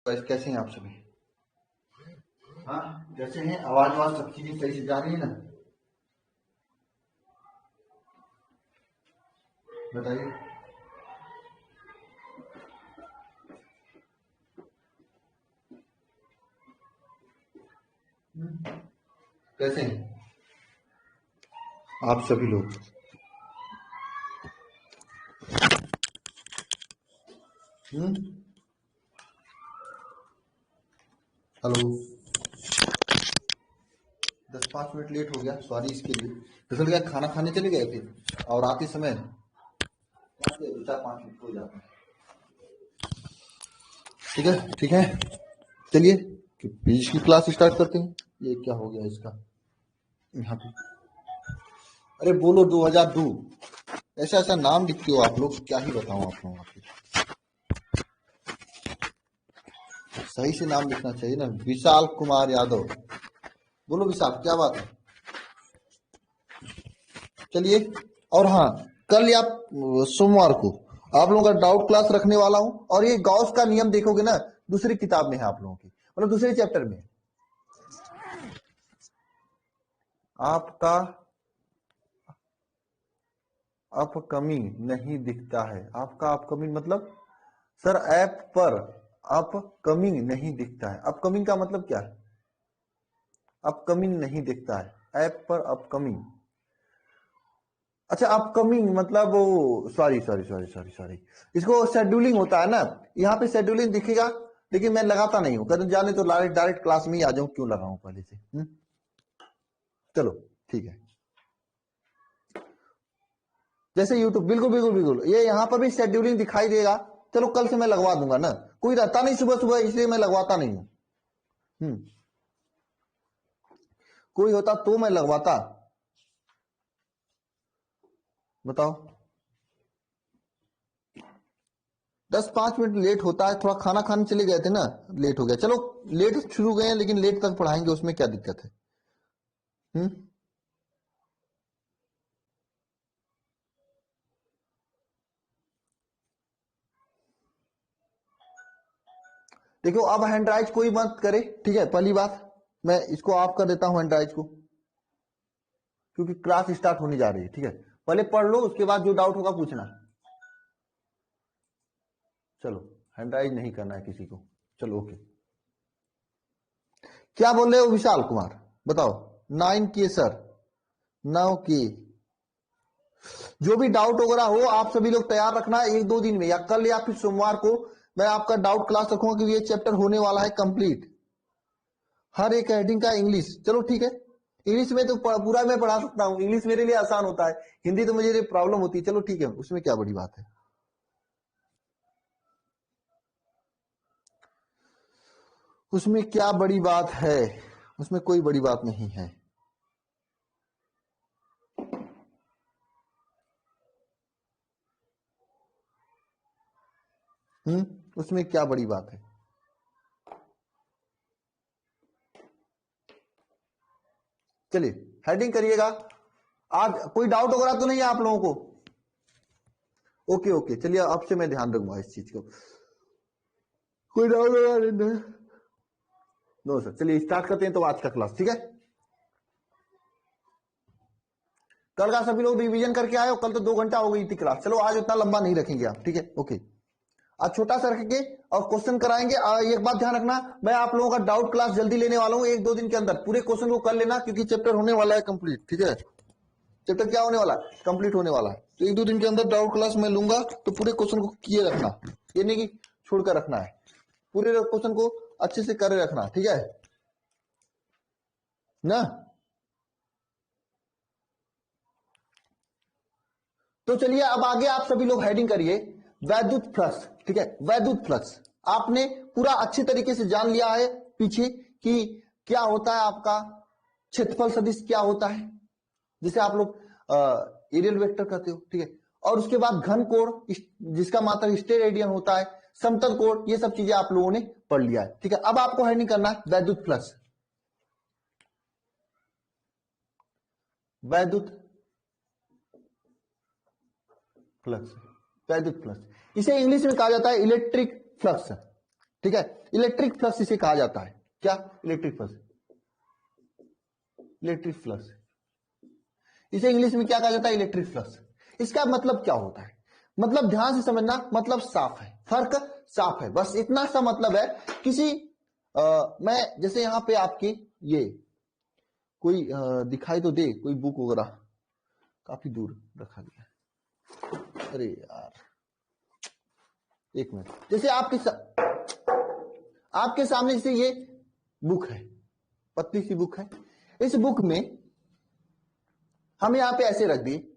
कैसे हैं आप सभी? हाँ, जैसे हैं आवाज सब चीजें सही से जा रही है ना? बताइए। कैसे हैं आप सभी लोग? हेलो। 10-5 मिनट लेट हो गया, सॉरी इसके लिए। दरअसल क्या, खाना खाने चले गए थे और आते समय 4-5 मिनट हो जाते हैं। ठीक है, ठीक है, चलिए बीच की क्लास स्टार्ट करते हैं। ये क्या हो गया इसका यहाँ पे? अरे बोलो 2002। ऐसा ऐसा नाम लिखते हो आप लोग, क्या ही बताऊं आप लोगों को। सही से नाम लिखना चाहिए ना। विशाल कुमार यादव। बोलो विशाल, क्या बात है? चलिए। और हाँ, कल या सोमवार को आप लोगों का डाउट क्लास रखने वाला हूं। और ये गॉस का नियम देखोगे ना, दूसरी किताब में है आप लोगों की, मतलब दूसरे चैप्टर में। आपका अपकमिंग नहीं दिखता है। आपका अपकमिंग मतलब सर ऐप पर अपकमिंग नहीं दिखता है। अपकमिंग का मतलब क्या है? अपकमिंग नहीं दिखता है ऐप पर अपकमिंग। अच्छा, अपकमिंग मतलब वो, sorry sorry sorry sorry sorry, इसको शेड्यूलिंग होता है ना। यहाँ पे शेड्यूलिंग दिखेगा, लेकिन मैं लगाता नहीं हूँ। कदम जाने तो डायरेक्ट क्लास में ही आ जाऊं, क्यों लगाऊं पहले से। चलो ठीक है। जैसे यूट्यूब, बिल्कुल बिल्कुल बिल्कुल, ये यहाँ पर भी शेड्यूलिंग दिखाई देगा। चलो कल से मैं लगवा दूंगा ना, कोई रहता नहीं सुबह सुबह, इसलिए मैं लगवाता नहीं हूँ। कोई होता तो मैं लगवाता। बताओ। 10-5 मिनट लेट होता है, थोड़ा खाना खाने चले गए थे ना, लेट हो गया। चलो लेट शुरू गए हैं, लेकिन लेट तक पढ़ाएंगे, उसमें क्या दिक्कत है? हम्म देखो, अब हैंडराइज कोई मत करे, ठीक है? पहली बात, मैं इसको ऑफ कर देता हूं हैंडराइज को, क्योंकि क्लास स्टार्ट होने जा रही है। ठीक है, पहले पढ़ लो, उसके बाद जो डाउट होगा पूछना। चलो, हैंडराइज नहीं करना है किसी को। चलो ओके। क्या बोल रहे हो विशाल कुमार? बताओ। 9K sir, 9K। जो भी डाउट वगैरह हो, आप सभी लोग तैयार रखना है। 1-2 दिन में, या कल या फिर सोमवार को मैं आपका डाउट क्लास रखूंगा, क्योंकि ये चैप्टर होने वाला है कंप्लीट। हर एक हेडिंग का इंग्लिश। चलो ठीक है, इंग्लिश में तो पूरा मैं पढ़ा सकता हूँ, इंग्लिश मेरे लिए आसान होता है। हिंदी तो मुझे प्रॉब्लम होती है। चलो ठीक है, उसमें क्या बड़ी बात है? उसमें क्या बड़ी बात है? उसमें कोई बड़ी बात नहीं है। उसमें क्या बड़ी बात है? चलिए हेडिंग करिएगा। आज कोई डाउट वगैरह तो नहीं है आप लोगों को? ओके ओके, चलिए अब से मैं ध्यान रखूंगा इस चीज को। कोई डाउट वगैरह नहीं? No sir. चलिए स्टार्ट करते हैं तो आज का क्लास, ठीक है? कल का सभी लोग रिवीजन करके आए हो? कल तो 2 घंटा हो गई थी क्लास। चलो आज उतना लंबा नहीं रखेंगे आप, ठीक है? ओके, आज छोटा सा रखेंगे और क्वेश्चन कराएंगे। एक बात ध्यान रखना, मैं आप लोगों का डाउट क्लास जल्दी लेने वाला हूँ। 1-2 दिन के अंदर पूरे क्वेश्चन को कर लेना, क्योंकि चैप्टर होने वाला है कंप्लीट, ठीक है? चैप्टर क्या होने वाला है? कंप्लीट होने वाला है। तो 1-2 दिन के अंदर डाउट क्लास मैं लूंगा, तो पूरे क्वेश्चन को किए रखना। ये नहीं कि छोड़कर रखना है, पूरे क्वेश्चन को अच्छे से करे रखना, ठीक है ना? तो चलिए अब आगे आप सभी लोग हेडिंग करिए, वैद्युत फ्लक्स। ठीक है, वैद्युत फ्लक्स आपने पूरा अच्छे तरीके से जान लिया है पीछे, कि क्या होता है आपका क्षेत्रफल सदिश, क्या होता है जिसे आप लोग एरियल वेक्टर कहते हो, ठीक है? और उसके बाद घन कोण, जिसका मात्रक स्टेरेडियन होता है, समतल कोण, ये सब चीजें आप लोगों ने पढ़ लिया है, ठीक है? अब आपको हेडिंग करना है वैद्युत फ्लक्स। वैद्युत फ्लक्स, वैद्युत फ्लक्स, इसे इंग्लिश में कहा जाता है इलेक्ट्रिक फ्लक्स, ठीक है। इलेक्ट्रिक फ्लक्स इसे कहा जाता है, क्या? इलेक्ट्रिक फ्लक्स, इलेक्ट्रिक फ्लक्स, इसे इंग्लिश में क्या कहा जाता है? Electric flux. इसका मतलब क्या होता है? मतलब ध्यान से समझना, मतलब साफ है, फर्क साफ है, बस इतना सा मतलब है। किसी मैं जैसे यहां पे आपकी ये कोई दिखाई तो दे, कोई बुक वगैरह, काफी दूर रखा गया है, अरे यार एक मिनट। जैसे आपके सामने जैसे ये बुक है, पतली सी बुक है, इस बुक में हम यहाँ पे ऐसे रख दिए,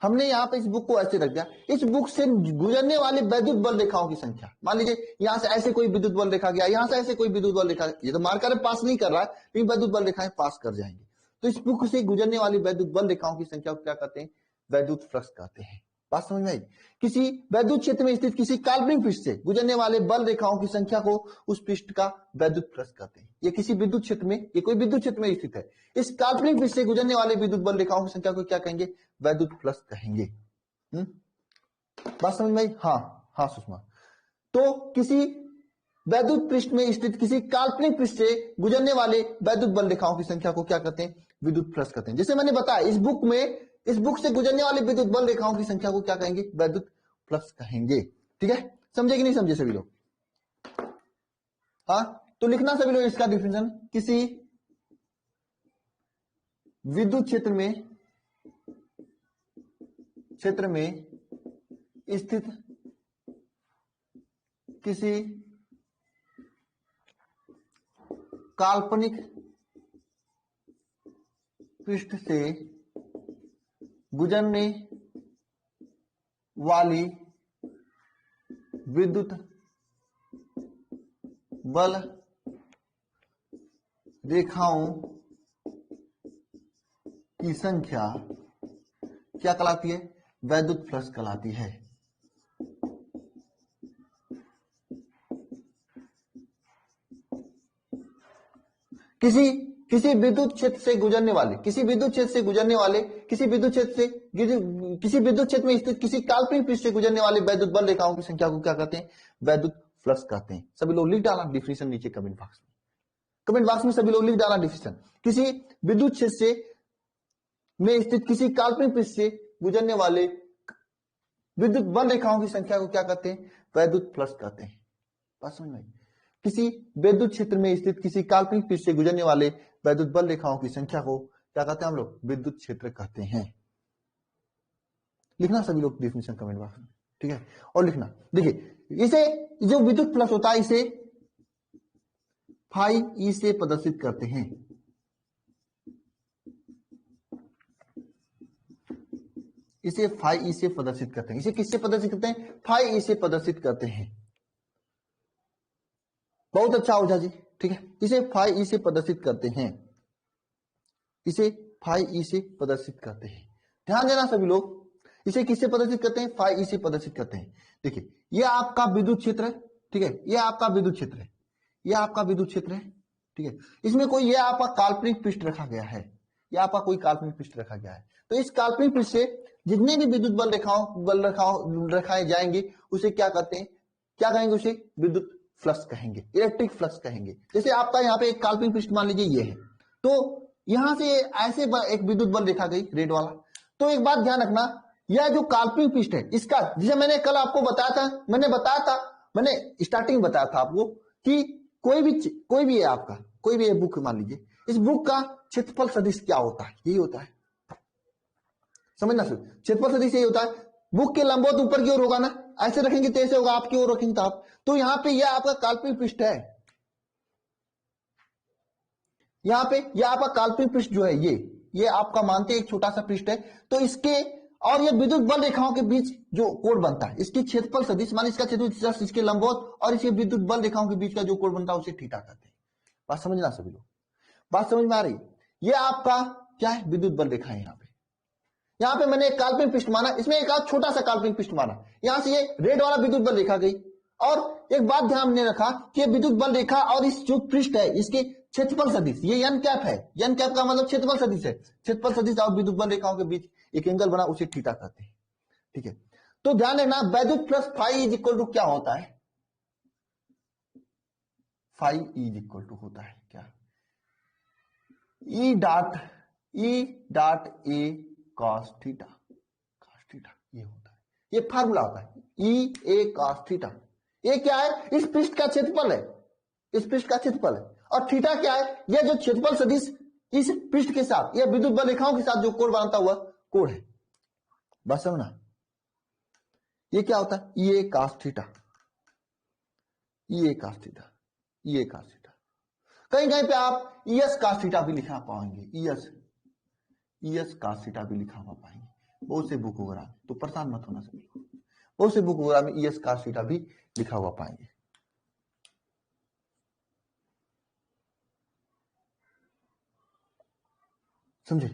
हमने यहाँ पे इस बुक को ऐसे रख दिया, इस बुक से गुजरने वाले विद्युत बल रेखाओं की संख्या, मान लीजिए यहां से ऐसे कोई विद्युत बल रेखा गया, यहां से ऐसे कोई विद्युत बल रेखा, ये तो मार्कर पास नहीं कर रहा है, लेकिन विद्युत बल रेखाएं पास कर जाएंगे। तो इस बुक से गुजरने वाली विद्युत बल रेखाओं की संख्या को क्या कहते हैं? विद्युत फ्लक्स कहते हैं। बात समझ में आई? किसी वैद्युत क्षेत्र में स्थित किसी काल्पनिक पृष्ठ से गुजरने वाले बल रेखाओं की संख्या को उस पृष्ठ का वैद्युत फ्लक्स कहते हैं। ये किसी विद्युत क्षेत्र में, ये कोई विद्युत क्षेत्र में स्थित है, इस काल्पनिक पृष्ठ से गुजरने वाले विद्युत बल रेखाओं की संख्या को क्या कहेंगे? वैद्युत फ्लक्स कहेंगे। बात समझ में आई? हाँ हाँ सुषमा। तो किसी वैद्युत पृष्ठ में स्थित किसी काल्पनिक पृष्ठ से गुजरने वाले वैद्युत बल रेखाओं की संख्या को क्या कहते हैं? विद्युत फ्लक्स कहते हैं। जैसे मैंने बताया, इस बुक से गुजरने वाले विद्युत बल रेखाओं की संख्या को क्या कहेंगे? वैद्युत फ्लक्स कहेंगे। ठीक है, समझे कि नहीं समझे सभी लोग? हाँ, तो लिखना सभी लोग इसका डिफिनेशन। किसी विद्युत क्षेत्र में स्थित किसी काल्पनिक पृष्ठ से गुजरने वाली विद्युत बल रेखाओं की संख्या क्या कहलाती है? वैद्युत फ्लक्स कहलाती है। किसी विद्युत क्षेत्र से गुजरने वाले किसी विद्युत क्षेत्र में स्थित किसी काल्पनिक पृष्ठ से गुजरने वाले वैद्युत बल रेखाओं की संख्या को क्या कहते हैं? वैद्युत फ्लक्स कहते हैं। सभी लोग लिख डाला डिफिनेशन नीचे कमेंट बॉक्स में सभी लोग लिख डाला डिफिनेशन। किसी विद्युत क्षेत्र में स्थित किसी काल्पनिक पृष्ठ से गुजरने वाले विद्युत बल रेखाओं की संख्या को क्या कहते हैं? वैद्युत फ्लक्स कहते हैं। बात समझ में? किसी विद्युत क्षेत्र में स्थित किसी काल्पनिक पृष्ठ से गुजरने वाले वैद्युत बल रेखाओं की संख्या को क्या कहते हैं हम लोग? विद्युत क्षेत्र कहते हैं। लिखना सभी लोग डिफिनेशन कमेंट बॉक्स में, ठीक है? और लिखना, देखिए इसे जो विद्युत फ्लक्स होता है इसे फाई ई से प्रदर्शित करते हैं। इसे फाई ई से प्रदर्शित करते हैं। इसे किससे प्रदर्शित करते हैं? फाई ई से प्रदर्शित करते हैं। बहुत अच्छा ओझा जी, ठीक है। इसे फाई ई से प्रदर्शित करते हैं। इसे फाई ई से प्रदर्शित करते हैं। ध्यान देना सभी लोग, इसे किससे प्रदर्शित करते हैं? फाई ई से प्रदर्शित करते हैं। देखिए ये आपका विद्युत क्षेत्र है, ठीक है, ये आपका विद्युत क्षेत्र है, ये आपका विद्युत क्षेत्र है, ठीक है। इसमें कोई ये आपका काल्पनिक पृष्ठ रखा गया है, ये आपका कोई काल्पनिक पृष्ठ रखा गया है। तो इस काल्पनिक पृष्ठ से जितने भी विद्युत बल रेखाएं जाएंगे उसे क्या कहते हैं? क्या कहेंगे? उसे विद्युत फ्लक्स कहेंगे, इलेक्ट्रिक फ्लक्स कहेंगे। जैसे आपका यहाँ पे एक काल्पनिक पृष्ठ मान लीजिए ये है, तो यहां से ऐसे एक विद्युत बल रेखा गई रेड वाला। तो एक बात ध्यान रखना, यह जो काल्पनिक पृष्ठ है इसका, जिसे मैंने कल आपको बताया था, मैंने स्टार्टिंग बताया था आपको कि कोई भी है आपका, कोई भी बुक मान लीजिए, इस बुक का क्षेत्रफल सदिश क्या होता है? यही होता है, समझना सर। क्षेत्रफल सदिश यही होता है, बुक के लंबवत ऊपर की ओर होगा ना, ऐसे रखेंगे तो ऐसे होगा, आपकी ओर रखेंगे तो आप। तो यहाँ पे यह आपका काल्पनिक पृष्ठ है, यहाँ पे यह आपका काल्पनिक पृष्ठ जो है ये आपका मानते एक छोटा सा पृष्ठ है। तो इसके और ये विद्युत बल रेखाओं के बीच जो कोण बनता है, इसकी क्षेत्रफल सदिश माने इसका क्षेत्रफल, इसके लंबवत और इसके विद्युत बल रेखाओं के बीच का जो कोण बनता है उसे थीटा कहते हैं। बात समझना सभी लोग, बात समझ में आ रही? ये आपका क्या है? विद्युत बल रेखा है। यहाँ पे मैंने एक काल्पनिक पृष्ठ माना, इसमें एक छोटा सा काल्पनिक पृष्ठ माना, यहां से ये रेड वाला विद्युत बल रेखा गई। और एक बात ध्यान में रखा कि विद्युत बल रेखा और इस जो पृष्ठ है इसके क्षेत्रफल सदिश, ये एन कैप है, एन कैप का मतलब क्षेत्रफल सदिश है। क्षेत्रफल सदिश और विद्युत बल रेखाओं के बीच एक एंगल बना, उसे थीटा कहते हैं, ठीक है। तो ध्यान रखना, वैद्युत flux phi is equal to क्या होता है? फाइव इज इक्वल टू होता है क्या, ई डॉट ए कॉस थीटा, ये होता है, ये फार्मूला होता है ई ए कॉस थीटा। ये क्या है, इस पृष्ठ का क्षेत्रफल है, इस पृष्ठ का क्षेत्रफल है, और थीटा क्या है, ये जो क्षेत्रफल सदिश इस पृष्ठ के साथ, ये विद्युत बल रेखाओं के साथ जो कोण बनाता हुआ कोण है, बस समझना। ये क्या होता है, ई A cos theta, E A cos theta, E A cos theta. कहीं कहीं पे आप ई एस कॉस थीटा भी लिखा पाएंगे, ई एस कॉस थीटा भी लिखा हुआ पाएंगे बहुत से बुक वगैरह, तो परेशान मत होना सभी, बहुत से बुक वगैरह में ई एस कॉस थीटा भी लिखा हुआ पाएंगे। समझे,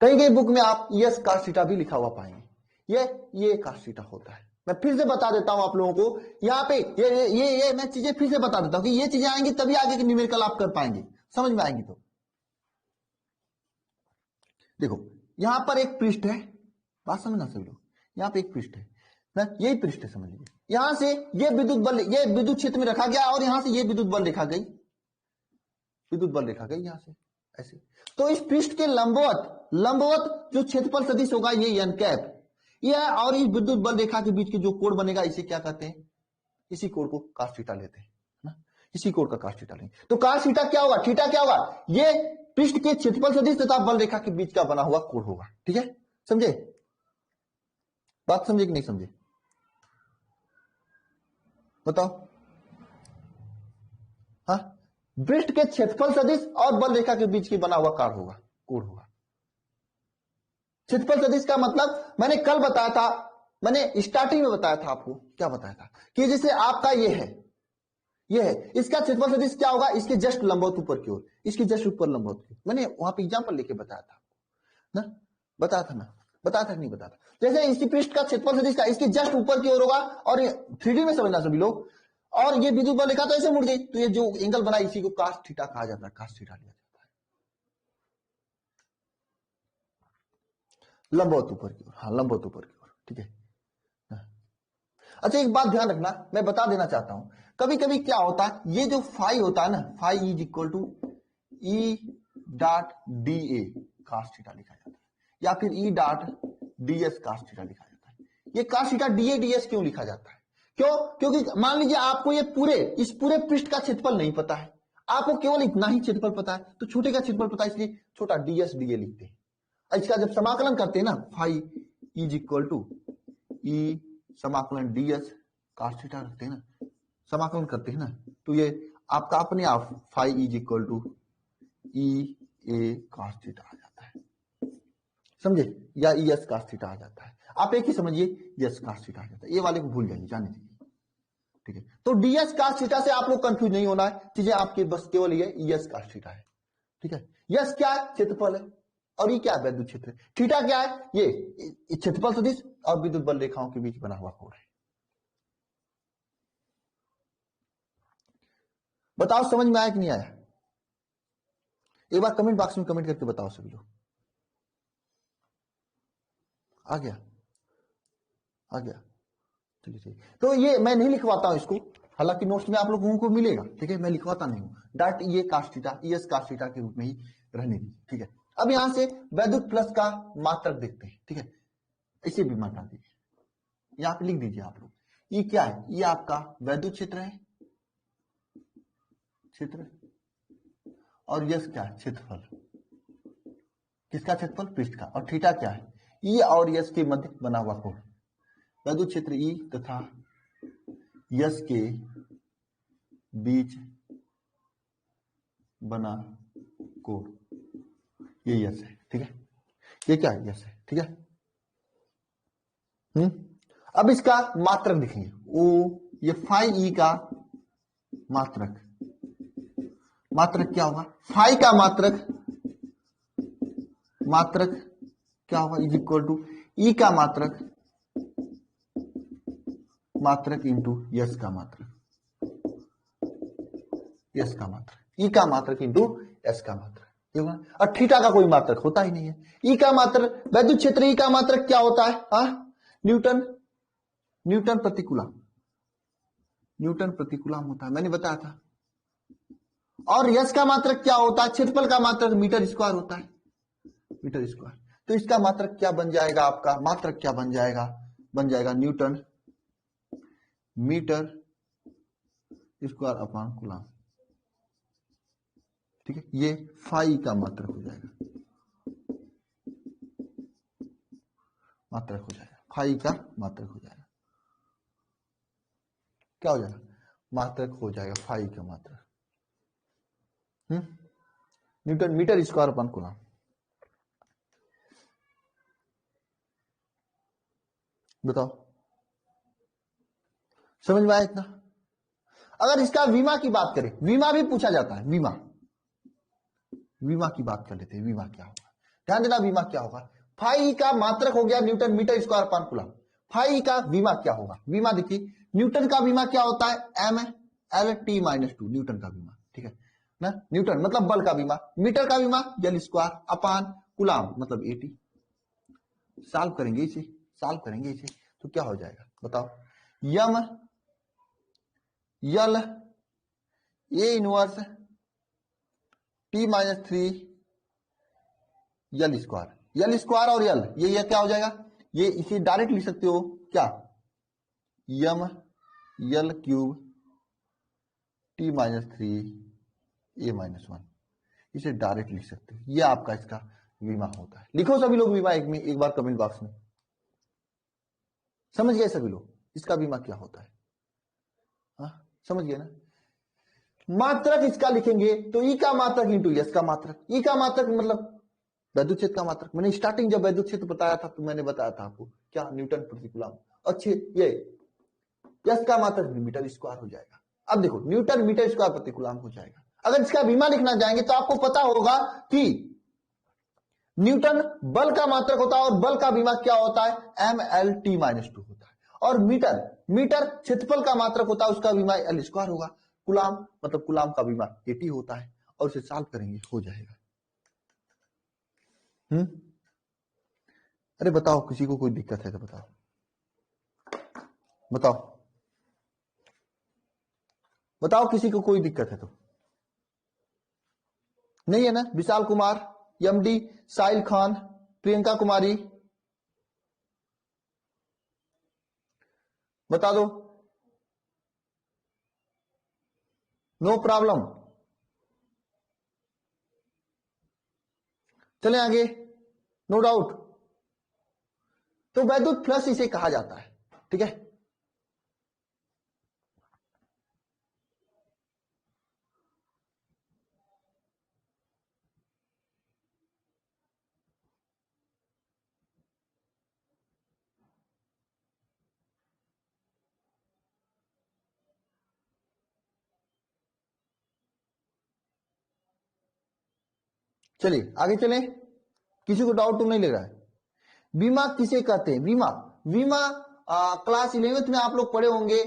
कई कई बुक में आप ई एस कॉस थीटा भी लिखा हुआ पाएंगे, ये कॉस थीटा होता है। मैं फिर से बता देता हूं आप लोगों को, यहाँ पे ये मैं चीजें फिर से बता देता हूं कि ये चीजें आएंगी तभी आगे की न्यूमेरिकल आप कर पाएंगे, समझ में आएंगी। तो देखो यहां पर एक पृष्ठ है, बात समझना सभी लोग, यहाँ पे एक पृष्ठ है ना, यही पृष्ठ है समझ लीजिए। यहां से ये विद्युत बल, ये विद्युत क्षेत्र में रखा गया, और यहां से ये विद्युत बल रेखा गई, विद्युत बल रेखा गई यहां से ऐसे। तो इस पृष्ठ के लंबवत जो क्षेत्रफल सदिश होगा ये एन कैप, यह और इस विद्युत बल रेखा के बीच के जो कोण बनेगा इसे क्या कहते हैं, इसी कोण को कॉस थीटा लेते हैं ना, इसी कोण का कॉस थीटा लेंगे। तो कॉस थीटा क्या होगा, थीटा क्या होगा, ये पृष्ठ के क्षेत्रफल सदिश तथा बल रेखा के बीच का बना हुआ कोण होगा। ठीक है, समझे, बात समझे कि नहीं समझे, बताओ। हाँ, पृष्ठ के क्षेत्रफल सदिश और बल रेखा के बीच की बना हुआ कोण होगा। क्षेत्रफल सदिश का मतलब मैंने कल बताया था, मैंने स्टार्टिंग में बताया था आपको, क्या बताया था कि जैसे आपका ये है, इसका क्षेत्रफल सदिश क्या होगा, इसके जस्ट लंबवत ऊपर की ओर, इसके जस्ट ऊपर लंबवत की, मैंने वहां पे एग्जांपल लेके बताया था ना, बताया था कि नहीं बताया था। जैसे इसी पृष्ठ का क्षेत्रफल सदिश का इसके जस्ट ऊपर की ओर होगा, और 3D में समझना सभी लोग, और ये विद्युत बल रेखा तो ऐसे मुड़ गई, तो ये जो एंगल बना इसी को कॉस थीटा कहा जाता है, कॉस थीटा लिया जाता है, लंबवत ऊपर की ओर, हाँ लंबवत ऊपर की ओर। ठीक है, अच्छा एक बात ध्यान रखना, मैं बता देना चाहता हूं, कभी कभी क्या होता है, ये जो फाई होता है ना, phi is equal to E dot D A cos theta लिखा जाता है, या फिर E dot D S cos theta लिखा जाता है। ये cos theta D A D S क्यों लिखा जाता है, क्यों, क्योंकि मान लीजिए आपको ये इस पूरे पृष्ठ का क्षेत्रफल नहीं पता है, आपको केवल इतना ही क्षेत्रफल पता है, तो छोटे का क्षेत्रफल पता है, इसलिए छोटा डी एस डी ए लिखते हैं। इसका जब समाकलन करते हैं ना, फाई इज इक्वल टू ई समाकलन डी एस कॉस थीटा रखते हैं ना, समाकलन करते हैं ना, तो ये आपका अपने आप phi is equal to E A cos theta आ जाता है, समझे, या ई एस कॉस थीटा आ जाता है। आप एक ही समझिए, एस कॉस थीटा आ जाता है, ये वाले को भूल जाइए, जाने दीजिए। ठीक है, तो डी एस कॉस थीटा से आप लोग कंफ्यूज नहीं होना है, चीजें आपके बस केवल ये ई एस कॉस थीटा है। ठीक है, यस क्या है, क्षेत्रफल है, और ये क्या है, वैद्युत क्षेत्र। थीटा क्या है, ये क्षेत्रफल सदिश और विद्युत बल रेखाओं के बीच बना हुआ कोण है। बताओ समझ में आया कि नहीं आया, एक बार कमेंट बॉक्स में कमेंट करके बताओ सभी लोग, आ गया, चलिए ठीक। तो ये मैं नहीं लिखवाता हूं इसको, हालांकि नोट्स में आप लोगों को मिलेगा, ठीक है, मैं लिखवाता नहीं हूं, डॉट ये कॉस थीटा, ई एस कॉस थीटा के रूप में ही रहने दीजिए। ठीक है, अब यहां से वैद्युत प्लस का मात्रक देखते हैं। ठीक है, इसे भी मात्रा दीजिए, यहां पे लिख दीजिए आप लोग, ये क्या है, ये आपका वैद्युत क्षेत्र है, और यस क्या है, क्षेत्रफल, किसका क्षेत्रफल, पृष्ठ का, और थीटा क्या है, ई और यस के मध्य बना हुआ कोण, वैद्युत क्षेत्र ई तथा यस के बीच बना कोण, ये यस है। ठीक है, ये क्या है, यस है। ठीक है, अब इसका मात्रक दिखेंगे, वो ये फाई ई का मात्रक क्या होगा, फाई का मात्रक क्या होगा, इज इक्वल टू ई का मात्रक इंटू यस का मात्रक, ई का मात्रक इंटू एस का मात्रक, और थीटा का कोई मात्रक होता ही नहीं है। ई का मात्रक, वैद्युत क्षेत्र ई का मात्रक क्या होता है, न्यूटन प्रतिकूलम होता है, मैंने बताया था और यश का मात्रक क्या होता है? क्षेत्रफल का मात्रक मीटर स्क्वायर होता है, मीटर स्क्वायर। तो इसका मात्रक क्या बन जाएगा? आपका मात्रक क्या बन जाएगा? बन जाएगा newton metre square upon coulomb. ठीक है, ये फाई का मात्रक हो जाएगा, मात्रक हो जाएगा, फाई का मात्रक हो जाएगा। क्या हो जाएगा? मात्रक हो जाएगा, फाई का मात्रक। Newton metre square upon coulomb. बताओ, समझ में आया इतना? अगर इसका विमा की बात करें, विमा भी पूछा जाता है, विमा, विमा की बात कर लेते हैं। विमा क्या होगा? ध्यान देना, विमा क्या होगा? फाई का मात्रक हो गया newton metre square upon coulomb. Phi का विमा क्या होगा? विमा देखिए, न्यूटन का विमा क्या होता है? M L T minus two, newton का विमा। ठीक है ना, न्यूटन मतलब बल का विमा, मीटर का विमा एल स्क्वायर अपॉन कूलम मतलब एटी। सॉल्व करेंगे इसे, सॉल्व करेंगे इसे, तो क्या हो जाएगा बताओ? M L A inverse T minus three L square, L square और यल ये क्या हो जाएगा? ये इसे डायरेक्ट लिख सकते हो क्या? यम यल क्यूब टी माइनस थ्री ए माइनस वन, इसे डायरेक्ट लिख सकते हो। ये आपका इसका विमा होता है। लिखो सभी लोग विमा एक बार कमेंट बॉक्स में। समझ गए सभी लोग इसका बीमा क्या होता है? हाँ समझ गए ना? मात्रक इसका लिखेंगे तो ई का मात्रक इंटू यस का मात्रक। ई का मात्रक मतलब वैद्युत क्षेत्र का मात्रक। मैंने स्टार्टिंग जब वैद्युत क्षेत्र बताया था तो मैंने बताया था आपको क्या, न्यूटन प्रति कूलम। अच्छे, ये यस का मात्रक मीटर स्क्वायर हो जाएगा। अब देखो न्यूटन मीटर स्क्वायर प्रति कूलम हो जाएगा। अगर इसका बीमा लिखना चाहेंगे तो आपको पता होगा कि न्यूटन बल का मात्रक होता है और बल का बीमा क्या होता है? M L T minus two होता है। और मीटर, मीटर क्षेत्रफल का मात्रक होता है, उसका बीमा एल स्क्वायर होगा। कुलाम मतलब कुलाम का बीमा एटी होता है। और उसे सॉल्व करेंगे हो जाएगा। अरे बताओ, किसी को कोई दिक्कत है तो बताओ, बताओ, बताओ किसी को कोई दिक्कत है तो? नहीं है ना? विशाल कुमार, एमडी, साहिल खान, प्रियंका कुमारी, बता दो। नो प्रॉब्लम, चले आगे, नो डाउट। तो वैद्युत फ्लक्स इसे कहा जाता है। ठीक है, चलिए आगे चलें। किसी को डाउट तो नहीं लग रहा है? बीमा किसे कहते हैं? बीमा, बीमा क्लास 11th में आप लोग पढ़े होंगे।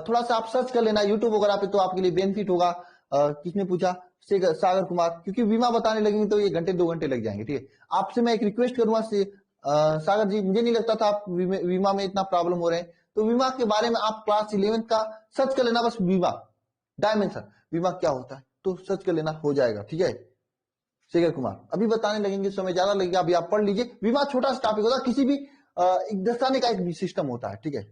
थोड़ा सा आप सर्च कर लेना यूट्यूब वगैरह पे, तो आपके लिए बेनिफिट होगा। किसने पूछा? सागर कुमार। क्योंकि बीमा बताने लगेंगे तो ये घंटे 2 घंटे लग जाएंगे। ठीक है, आपसे मैं एक रिक्वेस्ट करूंगा सागर जी, मुझे नहीं लगता था आप बीमा में इतना प्रॉब्लम हो रहे हैं, तो बीमा के बारे में आप क्लास 11th का सर्च कर लेना, बस बीमा डायमेंशन, बीमा क्या होता है तो सर्च कर लेना, हो जाएगा। ठीक है, शेखर कुमार अभी बताने लगेंगे, समय ज्यादा लगेगा, अभी आप पढ़ लीजिए। बीमा छोटा सा टॉपिक होता है, किसी भी एक दस्ताने का एक सिस्टम होता है। ठीक है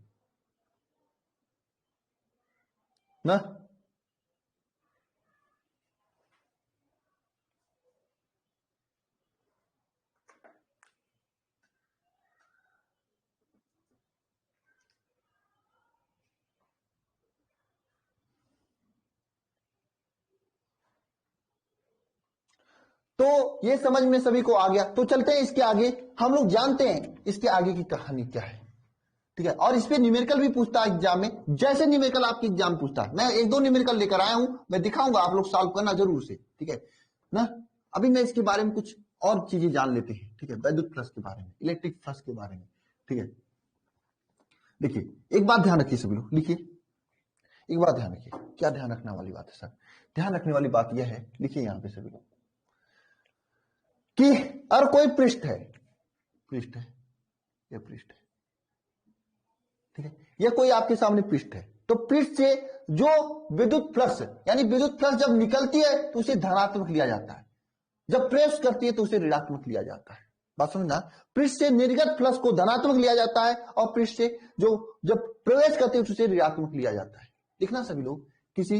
ना? तो ये समझ में सभी को आ गया। तो चलते हैं इसके आगे, हम लोग जानते हैं इसके आगे की कहानी क्या है। ठीक है, और इस पे न्यूमेरिकल भी पूछता है एग्जाम में, जैसे न्यूमेरिकल आपकी एग्जाम पूछता है। मैं एक दो न्यूमेरिकल लेकर आया हूं, मैं दिखाऊंगा, आप लोग सॉल्व करना जरूर से। ठीक है ना? अभी मैं इसके बारे में कुछ और चीजें जान लेते हैं। ठीक है, वैद्युत फ्लक्स के बारे में, इलेक्ट्रिक फ्लक्स के बारे में। ठीक है, देखिए एक बात ध्यान रखिए सभी लोग, लिखिए एक बात ध्यान रखिए। क्या ध्यान रखने वाली बात है सर? ध्यान रखने वाली बात यह है, लिखिए यहां पे सभी लोग, कि अगर कोई पृष्ठ है, पृष्ठ है, यह पृष्ठ है। ठीक है, यह कोई आपके सामने पृष्ठ है। तो पृष्ठ से जो विद्युत फ्लक्स यानी विद्युत फ्लक्स जब निकलती है तो उसे धनात्मक लिया जाता है, जब प्रवेश करती है तो उसे ऋणात्मक लिया जाता है। बात समझना, पृष्ठ से निर्गत फ्लक्स को धनात्मक लिया जाता है और पृष्ठ से जो जब प्रवेश करती है तो उसे ऋणात्मक लिया जाता है। देखना सभी लोग, किसी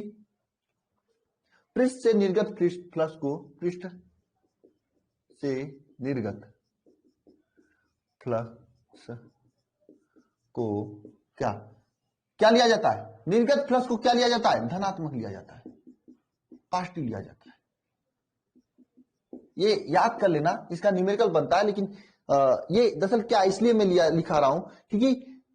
पृष्ठ से निर्गत फ्लक्स को पृष्ठ से निर्गत फ्लक्स को क्या क्या लिया जाता है? निर्गत फ्लक्स को क्या लिया जाता है? धनात्मक लिया जाता है, पॉजिटिव लिया जाता है। ये याद कर लेना, इसका न्यूमेरिकल बनता है, लेकिन ये दरअसल क्या इसलिए मैं लिखा रहा हूं क्योंकि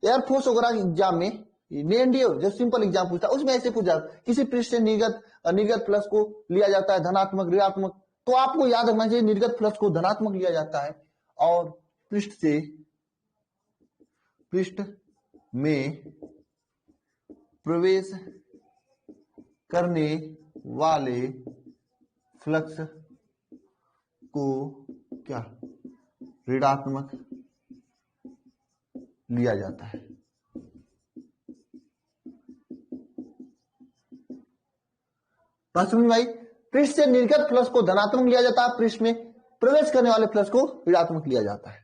एयरफोर्स वगैरह एग्जाम में एनडीए जो सिंपल एग्जाम पूछता है उसमें ऐसे पूछा किसी पृष्ठ से निर्गत फ्लक्स को लिया जाता है धनात्मक ऋणात्मक, तो आपको याद रखना चाहिए निर्गत फ्लक्स को धनात्मक लिया जाता है और पृष्ठ में प्रवेश करने वाले फ्लक्स को क्या ऋणात्मक लिया जाता है। बात समझ में आई? पृष्ठ से निर्गत फ्लक्स को धनात्मक लिया जाता है, पृष्ठ में प्रवेश करने वाले फ्लक्स को ऋणात्मक लिया जाता है।